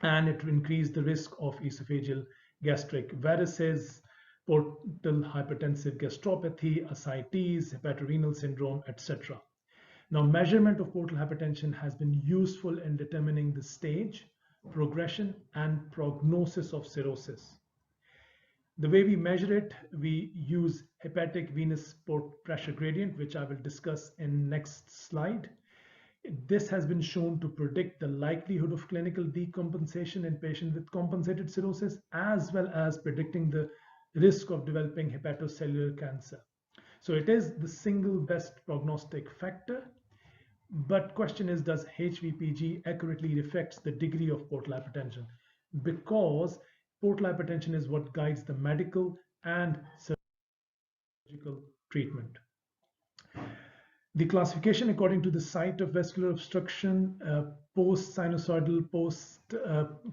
and it will increase the risk of esophageal gastric varices, portal hypertensive gastropathy, ascites, hepatorenal syndrome, etc. Now, measurement of portal hypertension has been useful in determining the stage, progression, and prognosis of cirrhosis. The way we measure it, we use hepatic venous port pressure gradient, which I will discuss in next slide. This has been shown to predict the likelihood of clinical decompensation in patients with compensated cirrhosis, as well as predicting the risk of developing hepatocellular cancer. So it is the single best prognostic factor. But question is, does HVPG accurately reflect the degree of portal hypertension? Because portal hypertension is what guides the medical and surgical treatment. The classification according to the site of vascular obstruction, post-sinusoidal,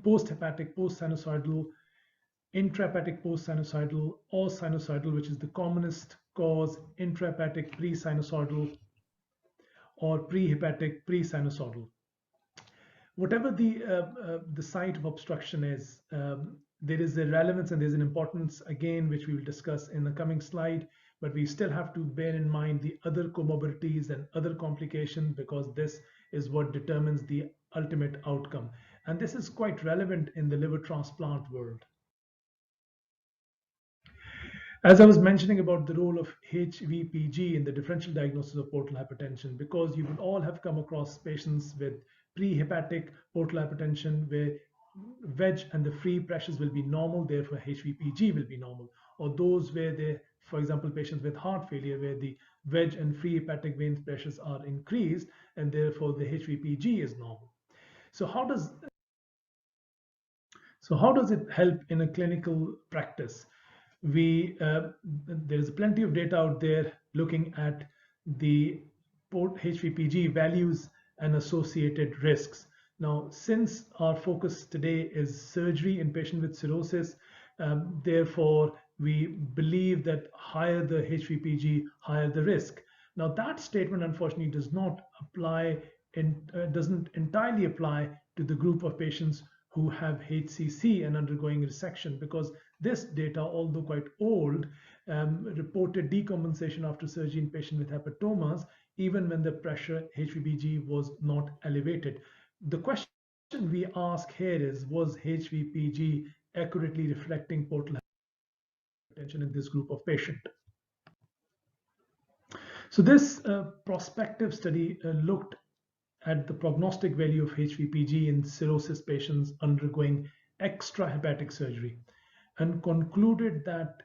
post-hepatic, post-sinusoidal, intrahepatic post-sinusoidal, or sinusoidal, which is the commonest cause, intrahepatic pre-sinusoidal, or prehepatic pre-sinusoidal. Whatever the site of obstruction is, there is a relevance and there's an importance, again, which we will discuss in the coming slide, but we still have to bear in mind the other comorbidities and other complications, because this is what determines the ultimate outcome. And this is quite relevant in the liver transplant world. As I was mentioning about the role of HVPG in the differential diagnosis of portal hypertension, because you will all have come across patients with prehepatic portal hypertension where wedge and the free pressures will be normal, therefore HVPG will be normal. Or those where they, for example, patients with heart failure where the wedge and free hepatic vein pressures are increased and therefore the HVPG is normal. So how does it help in a clinical practice? There is plenty of data out there looking at the HVPG values and associated risks. Now, since our focus today is surgery in patients with cirrhosis, therefore we believe that higher the HVPG, higher the risk. Now, that statement unfortunately does not apply doesn't entirely apply to the group of patients who have HCC and undergoing resection, because this data, although quite old, reported decompensation after surgery in patients with hepatomas, even when the pressure HVPG was not elevated. The question we ask here is, was HVPG accurately reflecting portal hypertension in this group of patients? So this prospective study looked at the prognostic value of HVPG in cirrhosis patients undergoing extrahepatic surgery and concluded that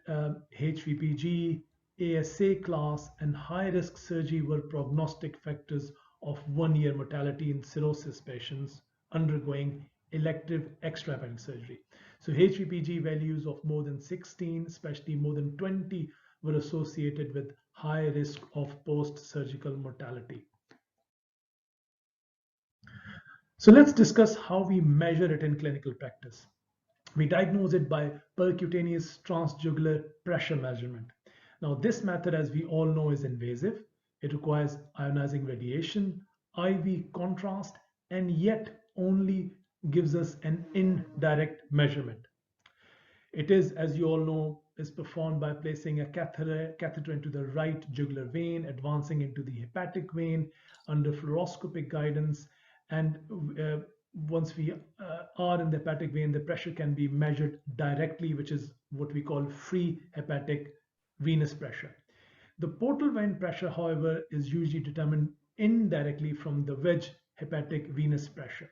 HVPG, ASA class, and high-risk surgery were prognostic factors of 1-year mortality in cirrhosis patients undergoing elective extrahepatic surgery. So HVPG values of more than 16, especially more than 20, were associated with high risk of post-surgical mortality. So let's discuss how we measure it in clinical practice. We diagnose it by percutaneous transjugular pressure measurement. Now, this method, as we all know, is invasive. It requires ionizing radiation, IV contrast, and yet only gives us an indirect measurement. It is, as you all know, is performed by placing a catheter into the right jugular vein, advancing into the hepatic vein under fluoroscopic guidance. And once we are in the hepatic vein, the pressure can be measured directly, which is what we call free hepatic venous pressure. The portal vein pressure, however, is usually determined indirectly from the wedge hepatic venous pressure,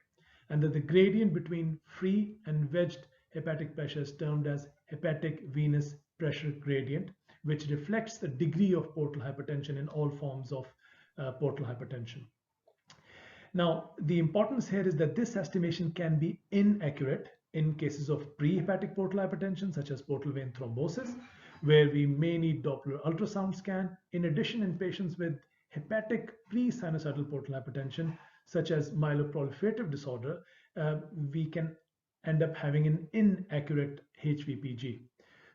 and that the gradient between free and wedged hepatic pressure is termed as hepatic venous pressure gradient, which reflects the degree of portal hypertension in all forms of portal hypertension. Now, the importance here is that this estimation can be inaccurate in cases of prehepatic portal hypertension, such as portal vein thrombosis, where we may need Doppler ultrasound scan. In addition, in patients with hepatic pre-sinusoidal portal hypertension, such as myeloproliferative disorder, we can end up having an inaccurate HVPG.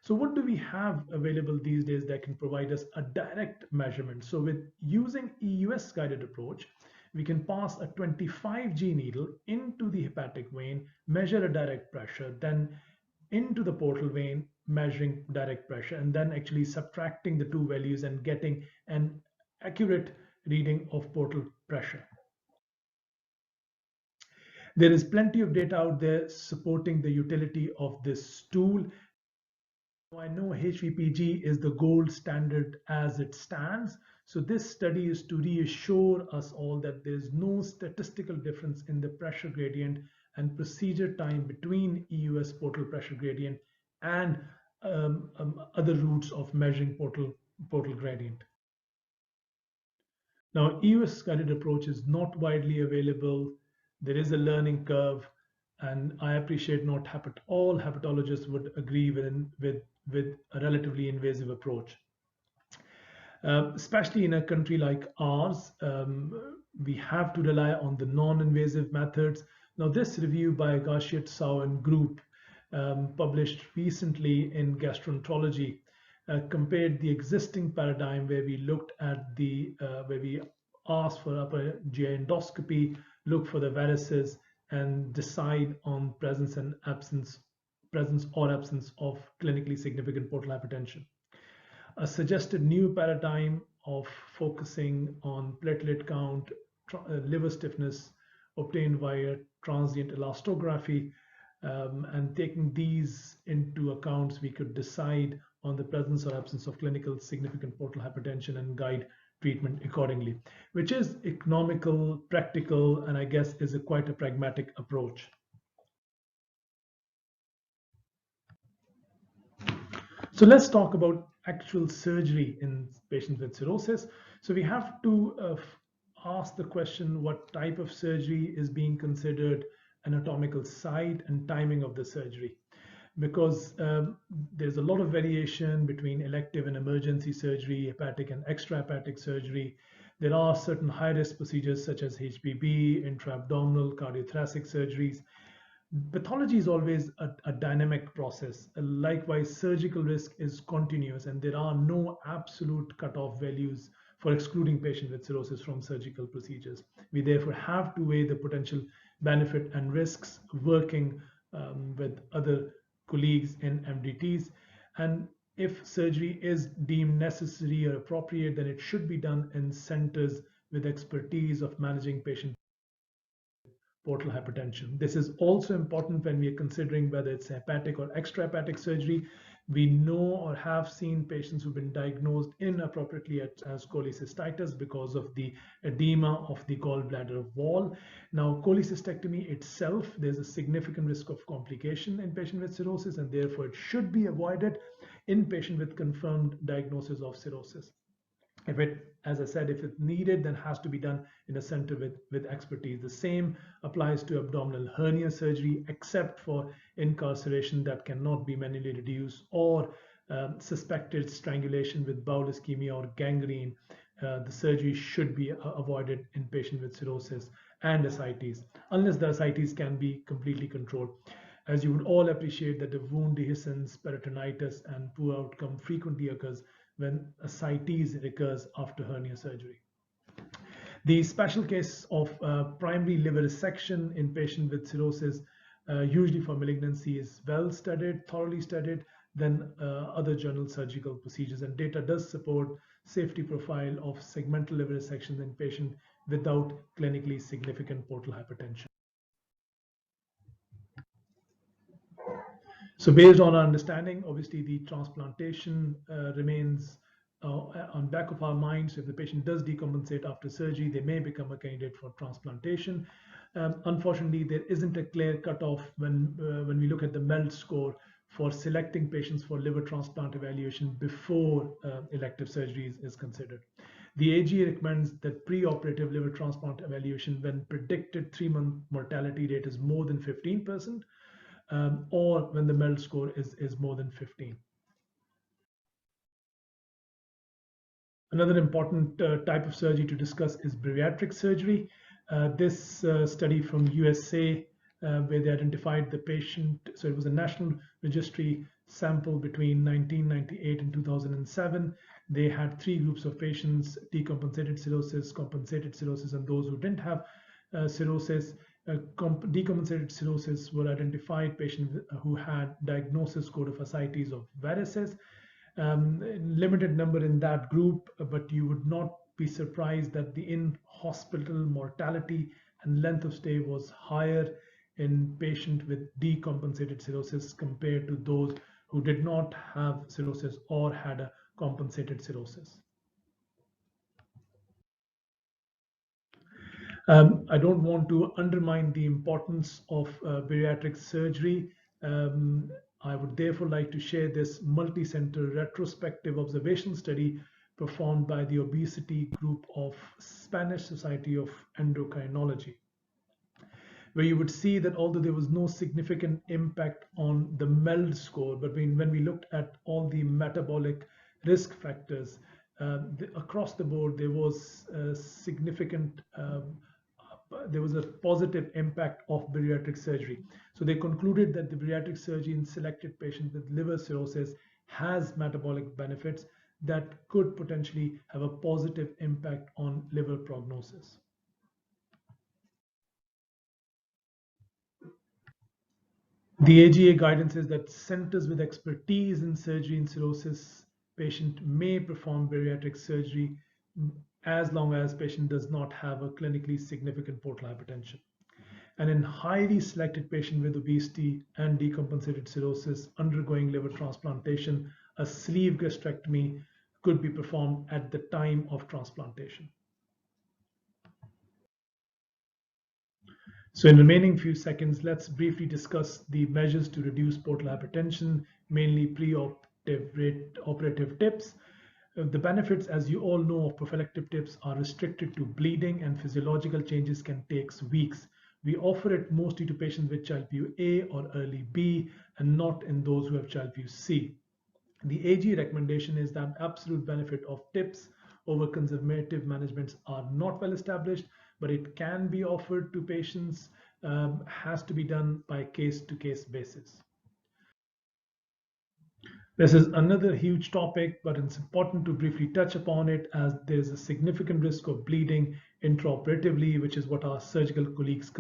So what do we have available these days that can provide us a direct measurement? So with using EUS guided approach, we can pass a 25G needle into the hepatic vein, measure a direct pressure, then into the portal vein, measuring direct pressure, and then actually subtracting the two values and getting an accurate reading of portal pressure. There is plenty of data out there supporting the utility of this tool. I know HVPG is the gold standard as it stands. So this study is to reassure us all that there's no statistical difference in the pressure gradient and procedure time between EUS portal pressure gradient and other routes of measuring portal gradient. Now, EUS guided approach is not widely available. There is a learning curve, and I appreciate not all hepatologists would agree with a relatively invasive approach. Especially in a country like ours, we have to rely on the non-invasive methods. Now, this review by Gashiet Tsao and group published recently in Gastroenterology compared the existing paradigm where we looked at where we asked for upper GI endoscopy, look for the varices, and decide on presence or absence of clinically significant portal hypertension. A suggested new paradigm of focusing on platelet count, liver stiffness obtained via transient elastography, and taking these into account, we could decide on the presence or absence of clinical significant portal hypertension and guide treatment accordingly, which is economical, practical, and I guess is quite a pragmatic approach. So let's talk about actual surgery in patients with cirrhosis. So we have to ask the question, what type of surgery is being considered, anatomical site and timing of the surgery, because there's a lot of variation between elective and emergency surgery, hepatic and extrahepatic surgery. There are certain high-risk procedures such as HPB, intra-abdominal, cardiothoracic surgeries. Pathology is always a dynamic process. Likewise, surgical risk is continuous, and there are no absolute cutoff values for excluding patients with cirrhosis from surgical procedures. We therefore have to weigh the potential benefit and risks working with other colleagues in MDTs. And if surgery is deemed necessary or appropriate, then it should be done in centers with expertise of managing patient portal hypertension. This is also important when we are considering whether it's hepatic or extrahepatic surgery. We know or have seen patients who've been diagnosed inappropriately as cholecystitis because of the edema of the gallbladder wall. Now, cholecystectomy itself, there's a significant risk of complication in patients with cirrhosis, and therefore it should be avoided in patients with confirmed diagnosis of cirrhosis. If it, as I said, if it's needed, then has to be done in a center with expertise. The same applies to abdominal hernia surgery, except for incarceration that cannot be manually reduced, or suspected strangulation with bowel ischemia or gangrene. The surgery should be avoided in patients with cirrhosis and ascites, unless the ascites can be completely controlled. As you would all appreciate that the wound dehiscence, peritonitis, and poor outcome frequently occurs when ascites recurs after hernia surgery. The special case of primary liver resection in patient with cirrhosis, usually for malignancy, is well studied, thoroughly studied than other general surgical procedures, and data does support safety profile of segmental liver resections in patient without clinically significant portal hypertension. So based on our understanding, obviously the transplantation remains on back of our minds. If the patient does decompensate after surgery, they may become a candidate for transplantation. Unfortunately, there isn't a clear cutoff when we look at the MELD score for selecting patients for liver transplant evaluation before elective surgery is considered. The AGA recommends that preoperative liver transplant evaluation when predicted 3-month mortality rate is more than 15%, or when the MELD score is more than 15. Another important type of surgery to discuss is bariatric surgery. This study from USA, where they identified the patient, so it was a national registry sample between 1998 and 2007. They had 3 groups of patients: decompensated cirrhosis, compensated cirrhosis, and those who didn't have cirrhosis. Decompensated cirrhosis were identified patients who had diagnosis code of ascites of varices. Limited number in that group, but you would not be surprised that the in-hospital mortality and length of stay was higher in patient with decompensated cirrhosis compared to those who did not have cirrhosis or had a compensated cirrhosis. I don't want to undermine the importance of bariatric surgery. I would therefore like to share this multi-center retrospective observation study performed by the obesity group of Spanish Society of Endocrinology, where you would see that although there was no significant impact on the MELD score, but when we looked at all the metabolic risk factors, across the board, there was a significant there was a positive impact of bariatric surgery. So they concluded that the bariatric surgery in selected patients with liver cirrhosis has metabolic benefits that could potentially have a positive impact on liver prognosis. The AGA guidance is that centers with expertise in surgery in cirrhosis patient may perform bariatric surgery as long as patient does not have a clinically significant portal hypertension. And in highly selected patient with obesity and decompensated cirrhosis undergoing liver transplantation, a sleeve gastrectomy could be performed at the time of transplantation. So in remaining few seconds, let's briefly discuss the measures to reduce portal hypertension, mainly pre-operative tips. The benefits, as you all know, of prophylactic tips are restricted to bleeding, and physiological changes can take weeks. We offer it mostly to patients with Child-Pugh A or early B, and not in those who have Child-Pugh C. The AG recommendation is that absolute benefit of tips over conservative managements are not well established, but it can be offered to patients, has to be done by case-to-case basis. This is another huge topic, but it's important to briefly touch upon it as there's a significant risk of bleeding intraoperatively, which is what our surgical colleagues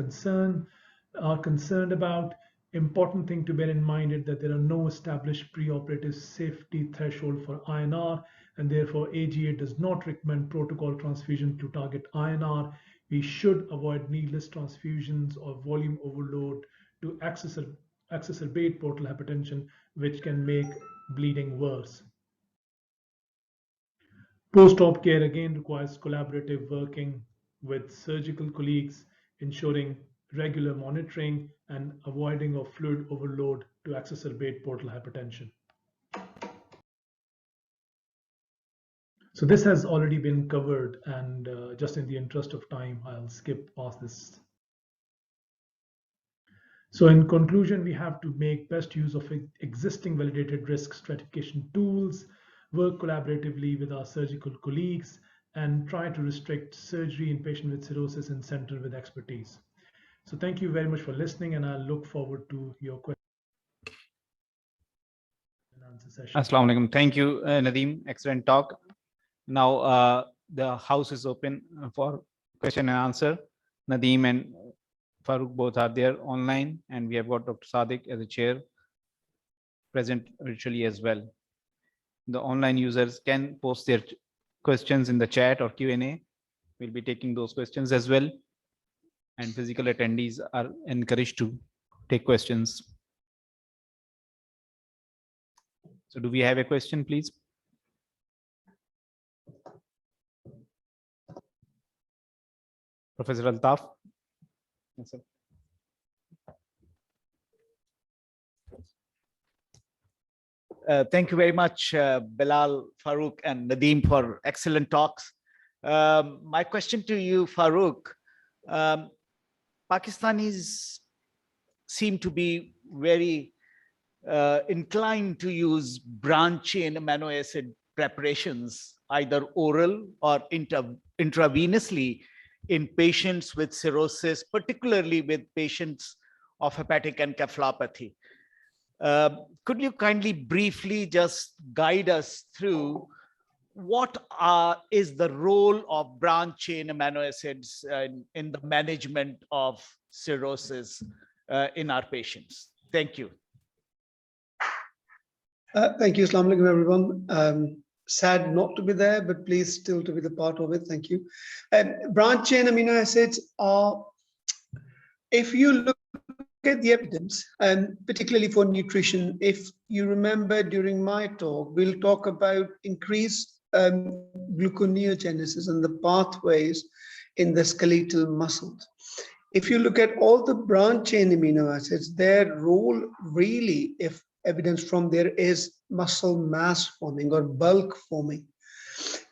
are concerned about. Important thing to bear in mind is that there are no established preoperative safety threshold for INR, and therefore AGA does not recommend protocol transfusion to target INR. We should avoid needless transfusions or volume overload to exacerbate portal hypertension, which can make bleeding worse. Post-op care again requires collaborative working with surgical colleagues, ensuring regular monitoring and avoiding of fluid overload to exacerbate portal hypertension. So this has already been covered, and just in the interest of time, I'll skip past this. So in conclusion, we have to make best use of existing validated risk stratification tools, work collaboratively with our surgical colleagues, and try to restrict surgery in patients with cirrhosis in center with expertise. So thank you very much for listening, and I look forward to your questions and answer session. Assalamu alaikum. Thank you, Nadeem. Excellent talk. Now the house is open for question and answer. Nadeem and Farooq both are there online, and we have got Dr. Sadiq as a chair present virtually as well. The online users can post their questions in the chat or Q&A. We'll be taking those questions as well. And physical attendees are encouraged to take questions. So do we have a question, please? Professor Altaf? Yes, sir. Thank you very much, Bilal, Farooq, and Nadeem for excellent talks. My question to you, Farooq, Pakistanis seem to be very inclined to use branch chain amino acid preparations, either oral or intravenously in patients with cirrhosis, particularly with patients of hepatic encephalopathy. Could you kindly briefly just guide us through what is the role of branch chain amino acids in the management of cirrhosis in our patients? Thank you. Thank you. Assalamu alaikum, everyone. Sad not to be there, but pleased still to be the part of it. Thank you. Branch chain amino acids are, if you look at the evidence, and particularly for nutrition, if you remember during my talk, we'll talk about increased gluconeogenesis and the pathways in the skeletal muscles. If you look at all the branch chain amino acids, their role really, if evidence from there, is muscle mass forming or bulk forming.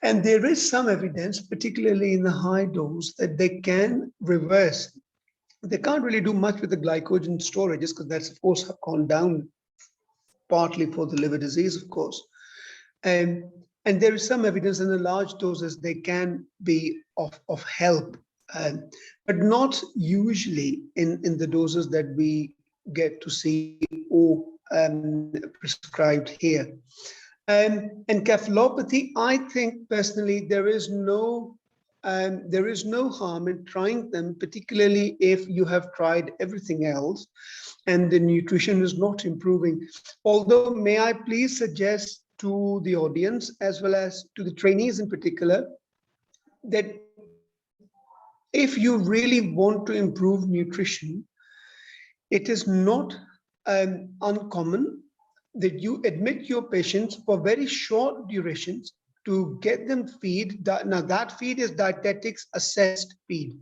And there is some evidence, particularly in the high dose, that they can reverse. They can't really do much with the glycogen storages because that's, of course, have gone down partly for the liver disease, of course. And there is some evidence in the large doses they can be of help, but not usually in the doses that we get to see or prescribed here. And encephalopathy, I think personally there is no harm in trying them, particularly if you have tried everything else and the nutrition is not improving. Although, may I please suggest to the audience as well as to the trainees in particular that if you really want to improve nutrition, it is not uncommon that you admit your patients for very short durations to get them feed. Now that feed is dietetics assessed feed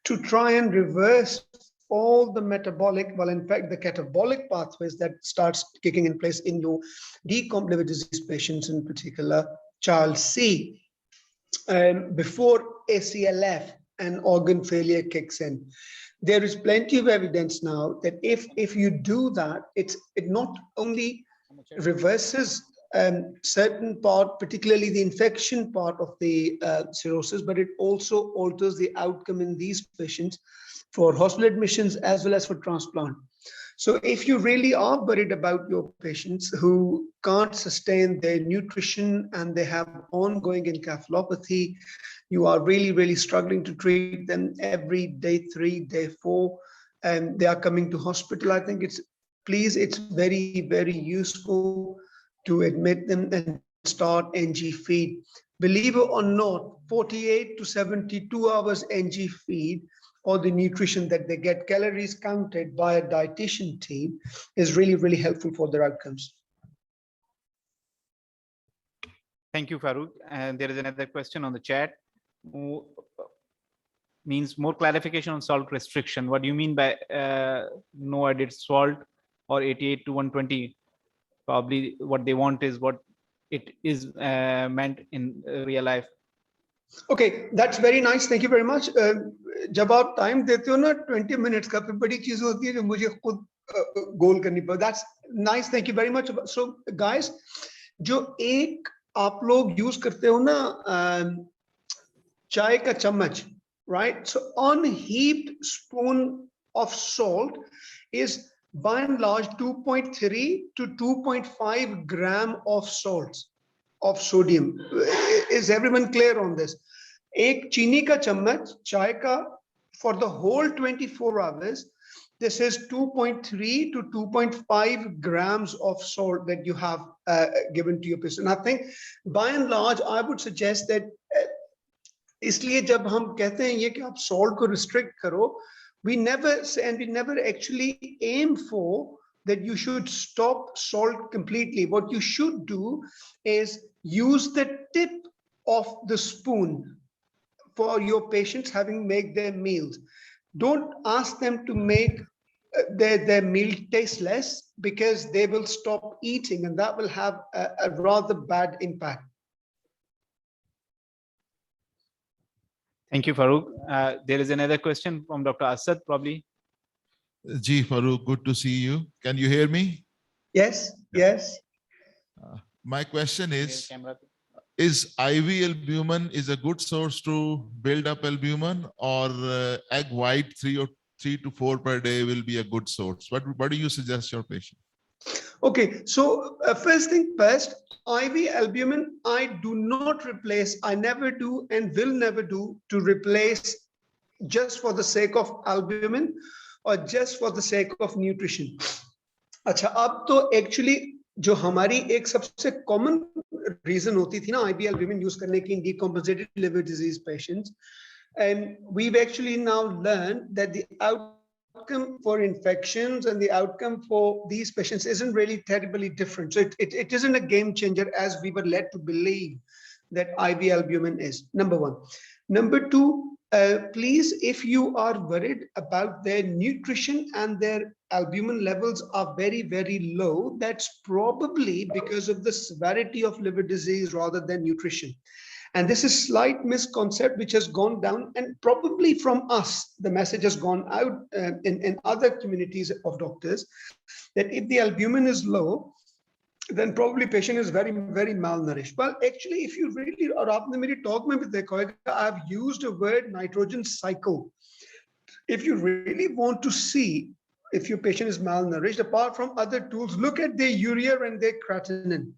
to try and reverse all the metabolic, well, in fact, the catabolic pathways that starts kicking in place in your decomp liver disease patients, in particular, child C, before ACLF and organ failure kicks in. There is plenty of evidence now that if you do that, it not only reverses certain part, particularly the infection part of the cirrhosis, but it also alters the outcome in these patients for hospital admissions as well as for transplant. So if you really are worried about your patients who can't sustain their nutrition and they have ongoing encephalopathy, you are really, really struggling to treat them every day 3, day 4, and they are coming to hospital, I think it's very, very useful to admit them and start NG feed. Believe it or not, 48 to 72 hours NG feed or the nutrition that they get, calories counted by a dietitian team, is really, really helpful for their outcomes. Thank you, Farooq. And there is another question on the chat. Means more clarification on salt restriction. What do you mean by no added salt or 88 to 120? Probably what they want is what it is meant in real life. Okay, that's very nice. Thank you very much. जब आप time देते हो ना 20 minutes का, फिर बड़ी चीज होती है जो मुझे खुद गोल करनी पड़ती. That's nice. Thank you very much. So guys, जो एक आप लोग use करते हो ना चाय का चम्मच, right? So unheaped spoon of salt is by and large 2.3 to 2.5 gram of salts of sodium. Is everyone clear on this? एक चीनी का चम्मच चाय का for the whole 24 hours, this is 2.3 to 2.5 grams of salt that you have given to your patient. I think by and large, I would suggest that इसलिए जब हम कहते हैं ये कि आप salt को restrict करो, we never say, and we never actually aim for that you should stop salt completely. What you should do is use the tip of the spoon for your patients having made their meals. Don't ask them to make their meal tasteless, because they will stop eating and that will have a rather bad impact. Thank you, Farooq. There is another question from Dr. Asad, probably. Ji Farooq, good to see you. Can you hear me? Yes, yes. My question is Camera. IV albumin is a good source to build up albumin, or egg white 3 to 4 per day will be a good source? What do you suggest your patient? Okay, so first thing first, IV albumin, I do not replace, I never do and will never do to replace just for the sake of albumin or just for the sake of nutrition. अच्छा, अब तो actually जो हमारी एक सबसे common reason होती थी ना IV albumin use करने की in decompensated liver disease patients, and we've actually now learned that the outcome for infections and the outcome for these patients isn't really terribly different. So it isn't a game changer as we were led to believe that IV albumin is. Number one. Number two, please, if you are worried about their nutrition and their albumin levels are very, very low, that's probably because of the severity of liver disease rather than nutrition. And this is slight misconception which has gone down, and probably from us, the message has gone out in other communities of doctors, that if the albumin is low, then probably patient is very, very malnourished. Well, actually, if you really, or aapne meri talk mein bhi dekha hoga, I've used a word nitrogen cycle. If you really want to see if your patient is malnourished, apart from other tools, look at their urea and their creatinine.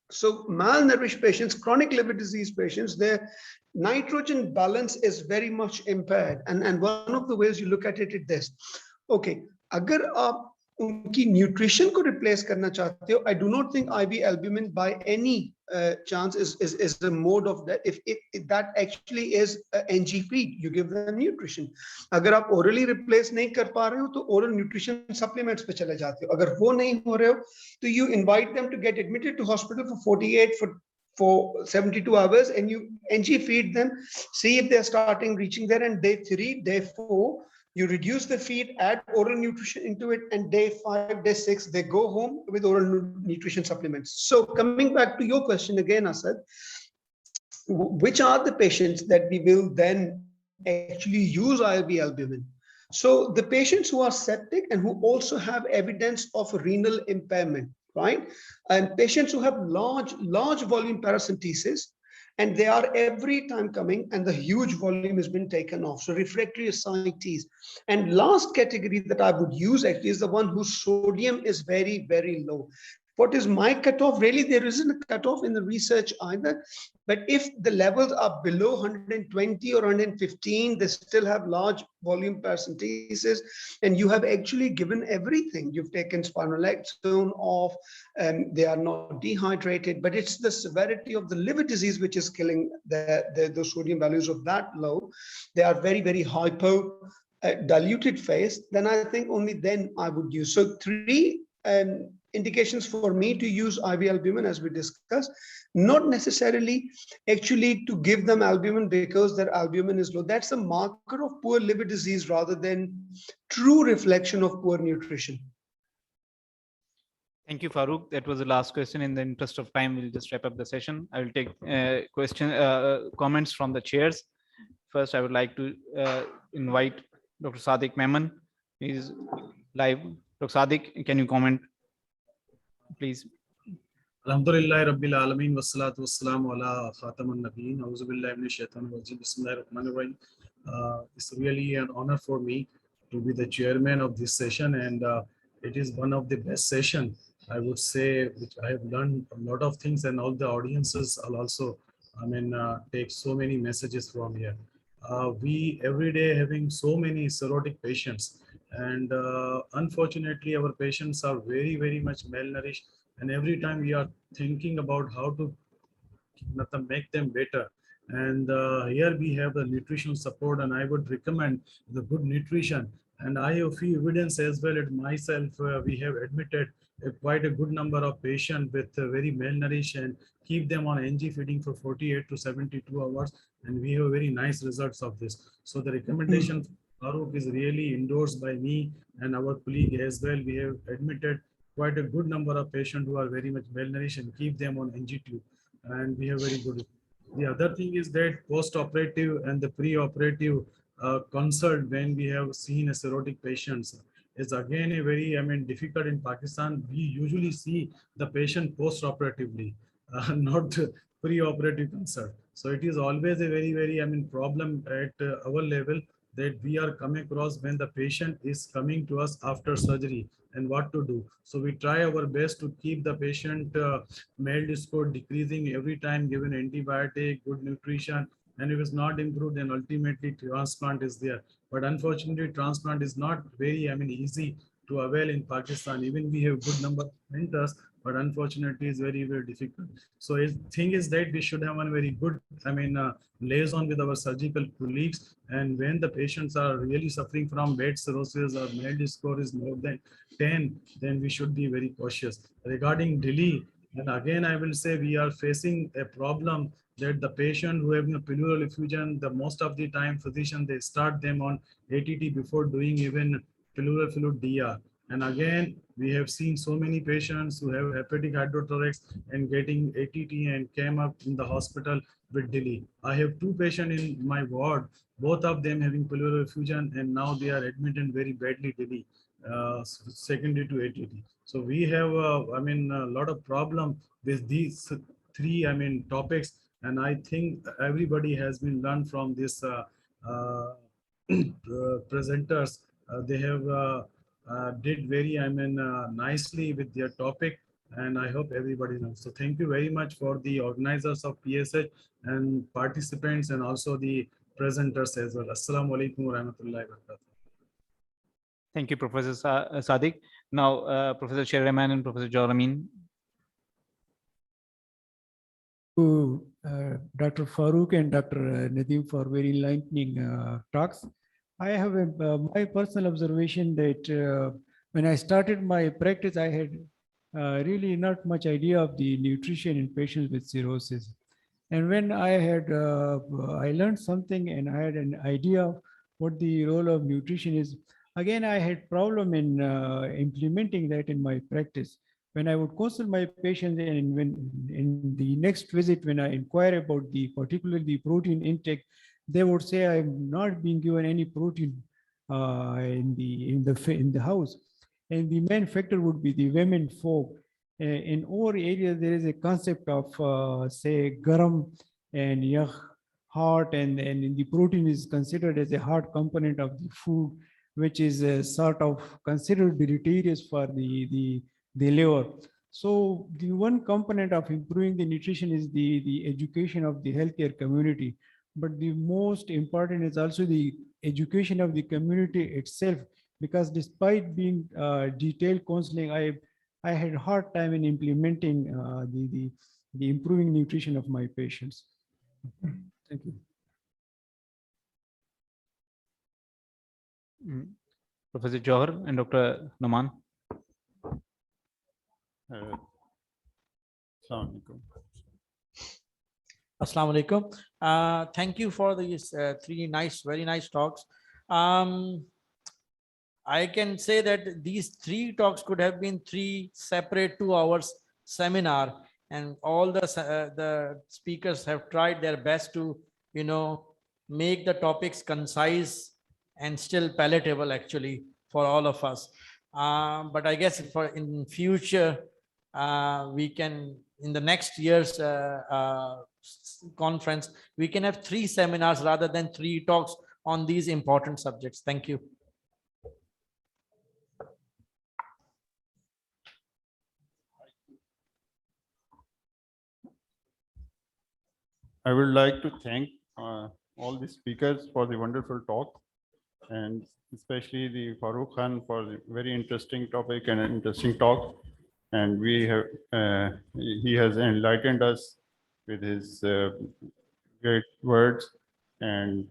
So malnourished patients, chronic liver disease patients, their nitrogen balance is very much impaired. And one of the ways you look at it is this. Okay, agar aap unki nutrition ko replace karna chahte ho, I do not think IV albumin by any chance is the mode of that. If that actually is NG feed, you give them nutrition. Agar aap orally replace nahi kar pa rahe ho, to oral nutrition supplements pe chale jate ho. Agar wo nahi ho rahe ho, so you invite them to get admitted to hospital for 48 for 72 hours, and you NG feed them, see if they're starting reaching there, and day 3, day 4, you reduce the feed, add oral nutrition into it, and day 5, day 6, they go home with oral nutrition supplements. So coming back to your question again, Asad, which are the patients that we will then actually use IV albumin? So the patients who are septic and who also have evidence of renal impairment, right? And patients who have large volume paracentesis, and they are every time coming and the huge volume has been taken off. So refractory ascites. And last category that I would use actually is the one whose sodium is very, very low. What is my cutoff? Really, there isn't a cutoff in the research either. But if the levels are below 120 or 115, they still have large volume paracentesis, and you have actually given everything. You've taken spironolactone off, and they are not dehydrated, but it's the severity of the liver disease which is killing the sodium values of that low. They are very, very hypo diluted phase. Then I think only then I would use. So 3 indications for me to use IV albumin, as we discussed, not necessarily actually to give them albumin because their albumin is low. That's a marker of poor liver disease rather than true reflection of poor nutrition. Thank you, Farooq. That was the last question. In the interest of time, we'll just wrap up the session. I will take comments from the chairs. First, I would like to invite Dr. Sadiq Memon. He is live. Dr. Sadiq, can you comment, please? Alhamdulillah Rabbil Alameen wassalatu wassalamu ala khataman nabiyyin. A'udhu billahi minash shaitanir rajim. Bismillahir rahmanir rahim. It's really an honor for me to be the chairman of this session, and it is one of the best sessions, I would say, which I have learned a lot of things, and all the audiences are also take so many messages from here. We every day having so many cirrhotic patients, and unfortunately our patients are very much malnourished, and every time we are thinking about how to make them better. And here we have the nutrition support, and I would recommend the good nutrition. And I have few evidence as well at myself. We have admitted quite a good number of patients with very malnourished and keep them on NG feeding for 48 to 72 hours. And we have very nice results of this. So the recommendation Farooq is really endorsed by me and our colleague as well. We have admitted quite a good number of patients who are very much malnourished and keep them on NG tube. And we have very good. The other thing is that post-operative and the pre-operative consult when we have seen a cirrhotic patients is again a very, difficult in Pakistan. We usually see the patient post-operatively, not pre-operative consult. So it is always a very, problem at our level that we are coming across when the patient is coming to us after surgery and what to do. So we try our best to keep the patient MELD score decreasing every time, given antibiotic, good nutrition, and if it's not improved, then ultimately transplant is there. But unfortunately, transplant is not very, easy to avail in Pakistan. Even we have good number of centers, but unfortunately, it's very difficult. So the thing is that we should have a very good, liaison with our surgical colleagues. And when the patients are really suffering from bad cirrhosis or MELD score is more than 10, then we should be very cautious. Regarding Delhi, and again, I will say we are facing a problem that the patient who have pleural effusion, the most of the time physician, they start them on ATT before doing even pleural fluid DR. And again, we have seen so many patients who have hepatic hydrothorax and getting ATT and came up in the hospital with Delhi. I have 2 patients in my ward, both of them having pleural effusion, and now they are admitted very badly Delhi, secondary to ATT. So we have, a lot of problem with these 3, topics. And I think everybody has been learned from this presenters. They have did very, nicely with their topic, and I hope everybody knows. So thank you very much for the organizers of PSH and participants, and also the presenters as well. Assalamu alaikum wa rahmatullahi wa barakatuh. Thank you, Professor Sadiq. Now, Professor Sherrahman and Professor Joramin. To Dr. Farooq and Dr. Nadeem for very enlightening talks. I have my personal observation that when I started my practice, I had really not much idea of the nutrition in patients with cirrhosis. And when I learned something and I had an idea of what the role of nutrition is, again, I had problem in implementing that in my practice. When I would consult my patients, and when in the next visit, when I inquire about particularly the protein intake, they would say I'm not being given any protein in the house, and the main factor would be the women folk. In our area, there is a concept of say garam and yakh, heart, and the protein is considered as a hard component of the food, which is sort of considered deleterious for the liver. So the one component of improving the nutrition is the education of the healthcare community. But the most important is also the education of the community itself, because despite being detailed counseling, I had a hard time in implementing the improving nutrition of my patients. Thank you. Professor Johar and Dr. Noman. Assalamu alaikum. Thank you for these 3 very nice talks. I can say that these 3 talks could have been 3 separate 2 hours seminar, and all the speakers have tried their best to, make the topics concise and still palatable actually for all of us. But I guess for in future, we can, in the next year's conference, we can have 3 seminars rather than 3 talks on these important subjects. Thank you. I would like to thank all the speakers for the wonderful talk, and especially the Farooq Khan for the very interesting topic and an interesting talk. And we have, he has enlightened us with his great words. And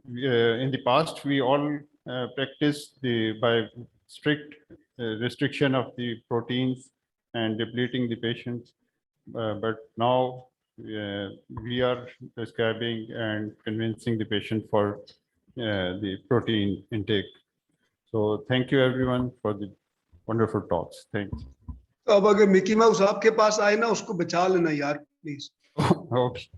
in the past, we all practiced by strict restriction of the proteins and depleting the patients. But now we are prescribing and convincing the patient for the protein intake. So thank you everyone for the wonderful talks. Thanks. तो अब अगर Mickey mouse आपके पास आए ना उसको बचा लेना यार please. Okay.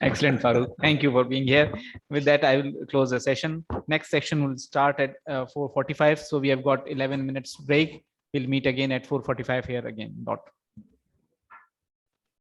Excellent, Farooq. Thank you for being here. With that, I will close the session. Next section will start at 4:45. So we have got 11 minutes break. We'll meet again at 4:45 here again.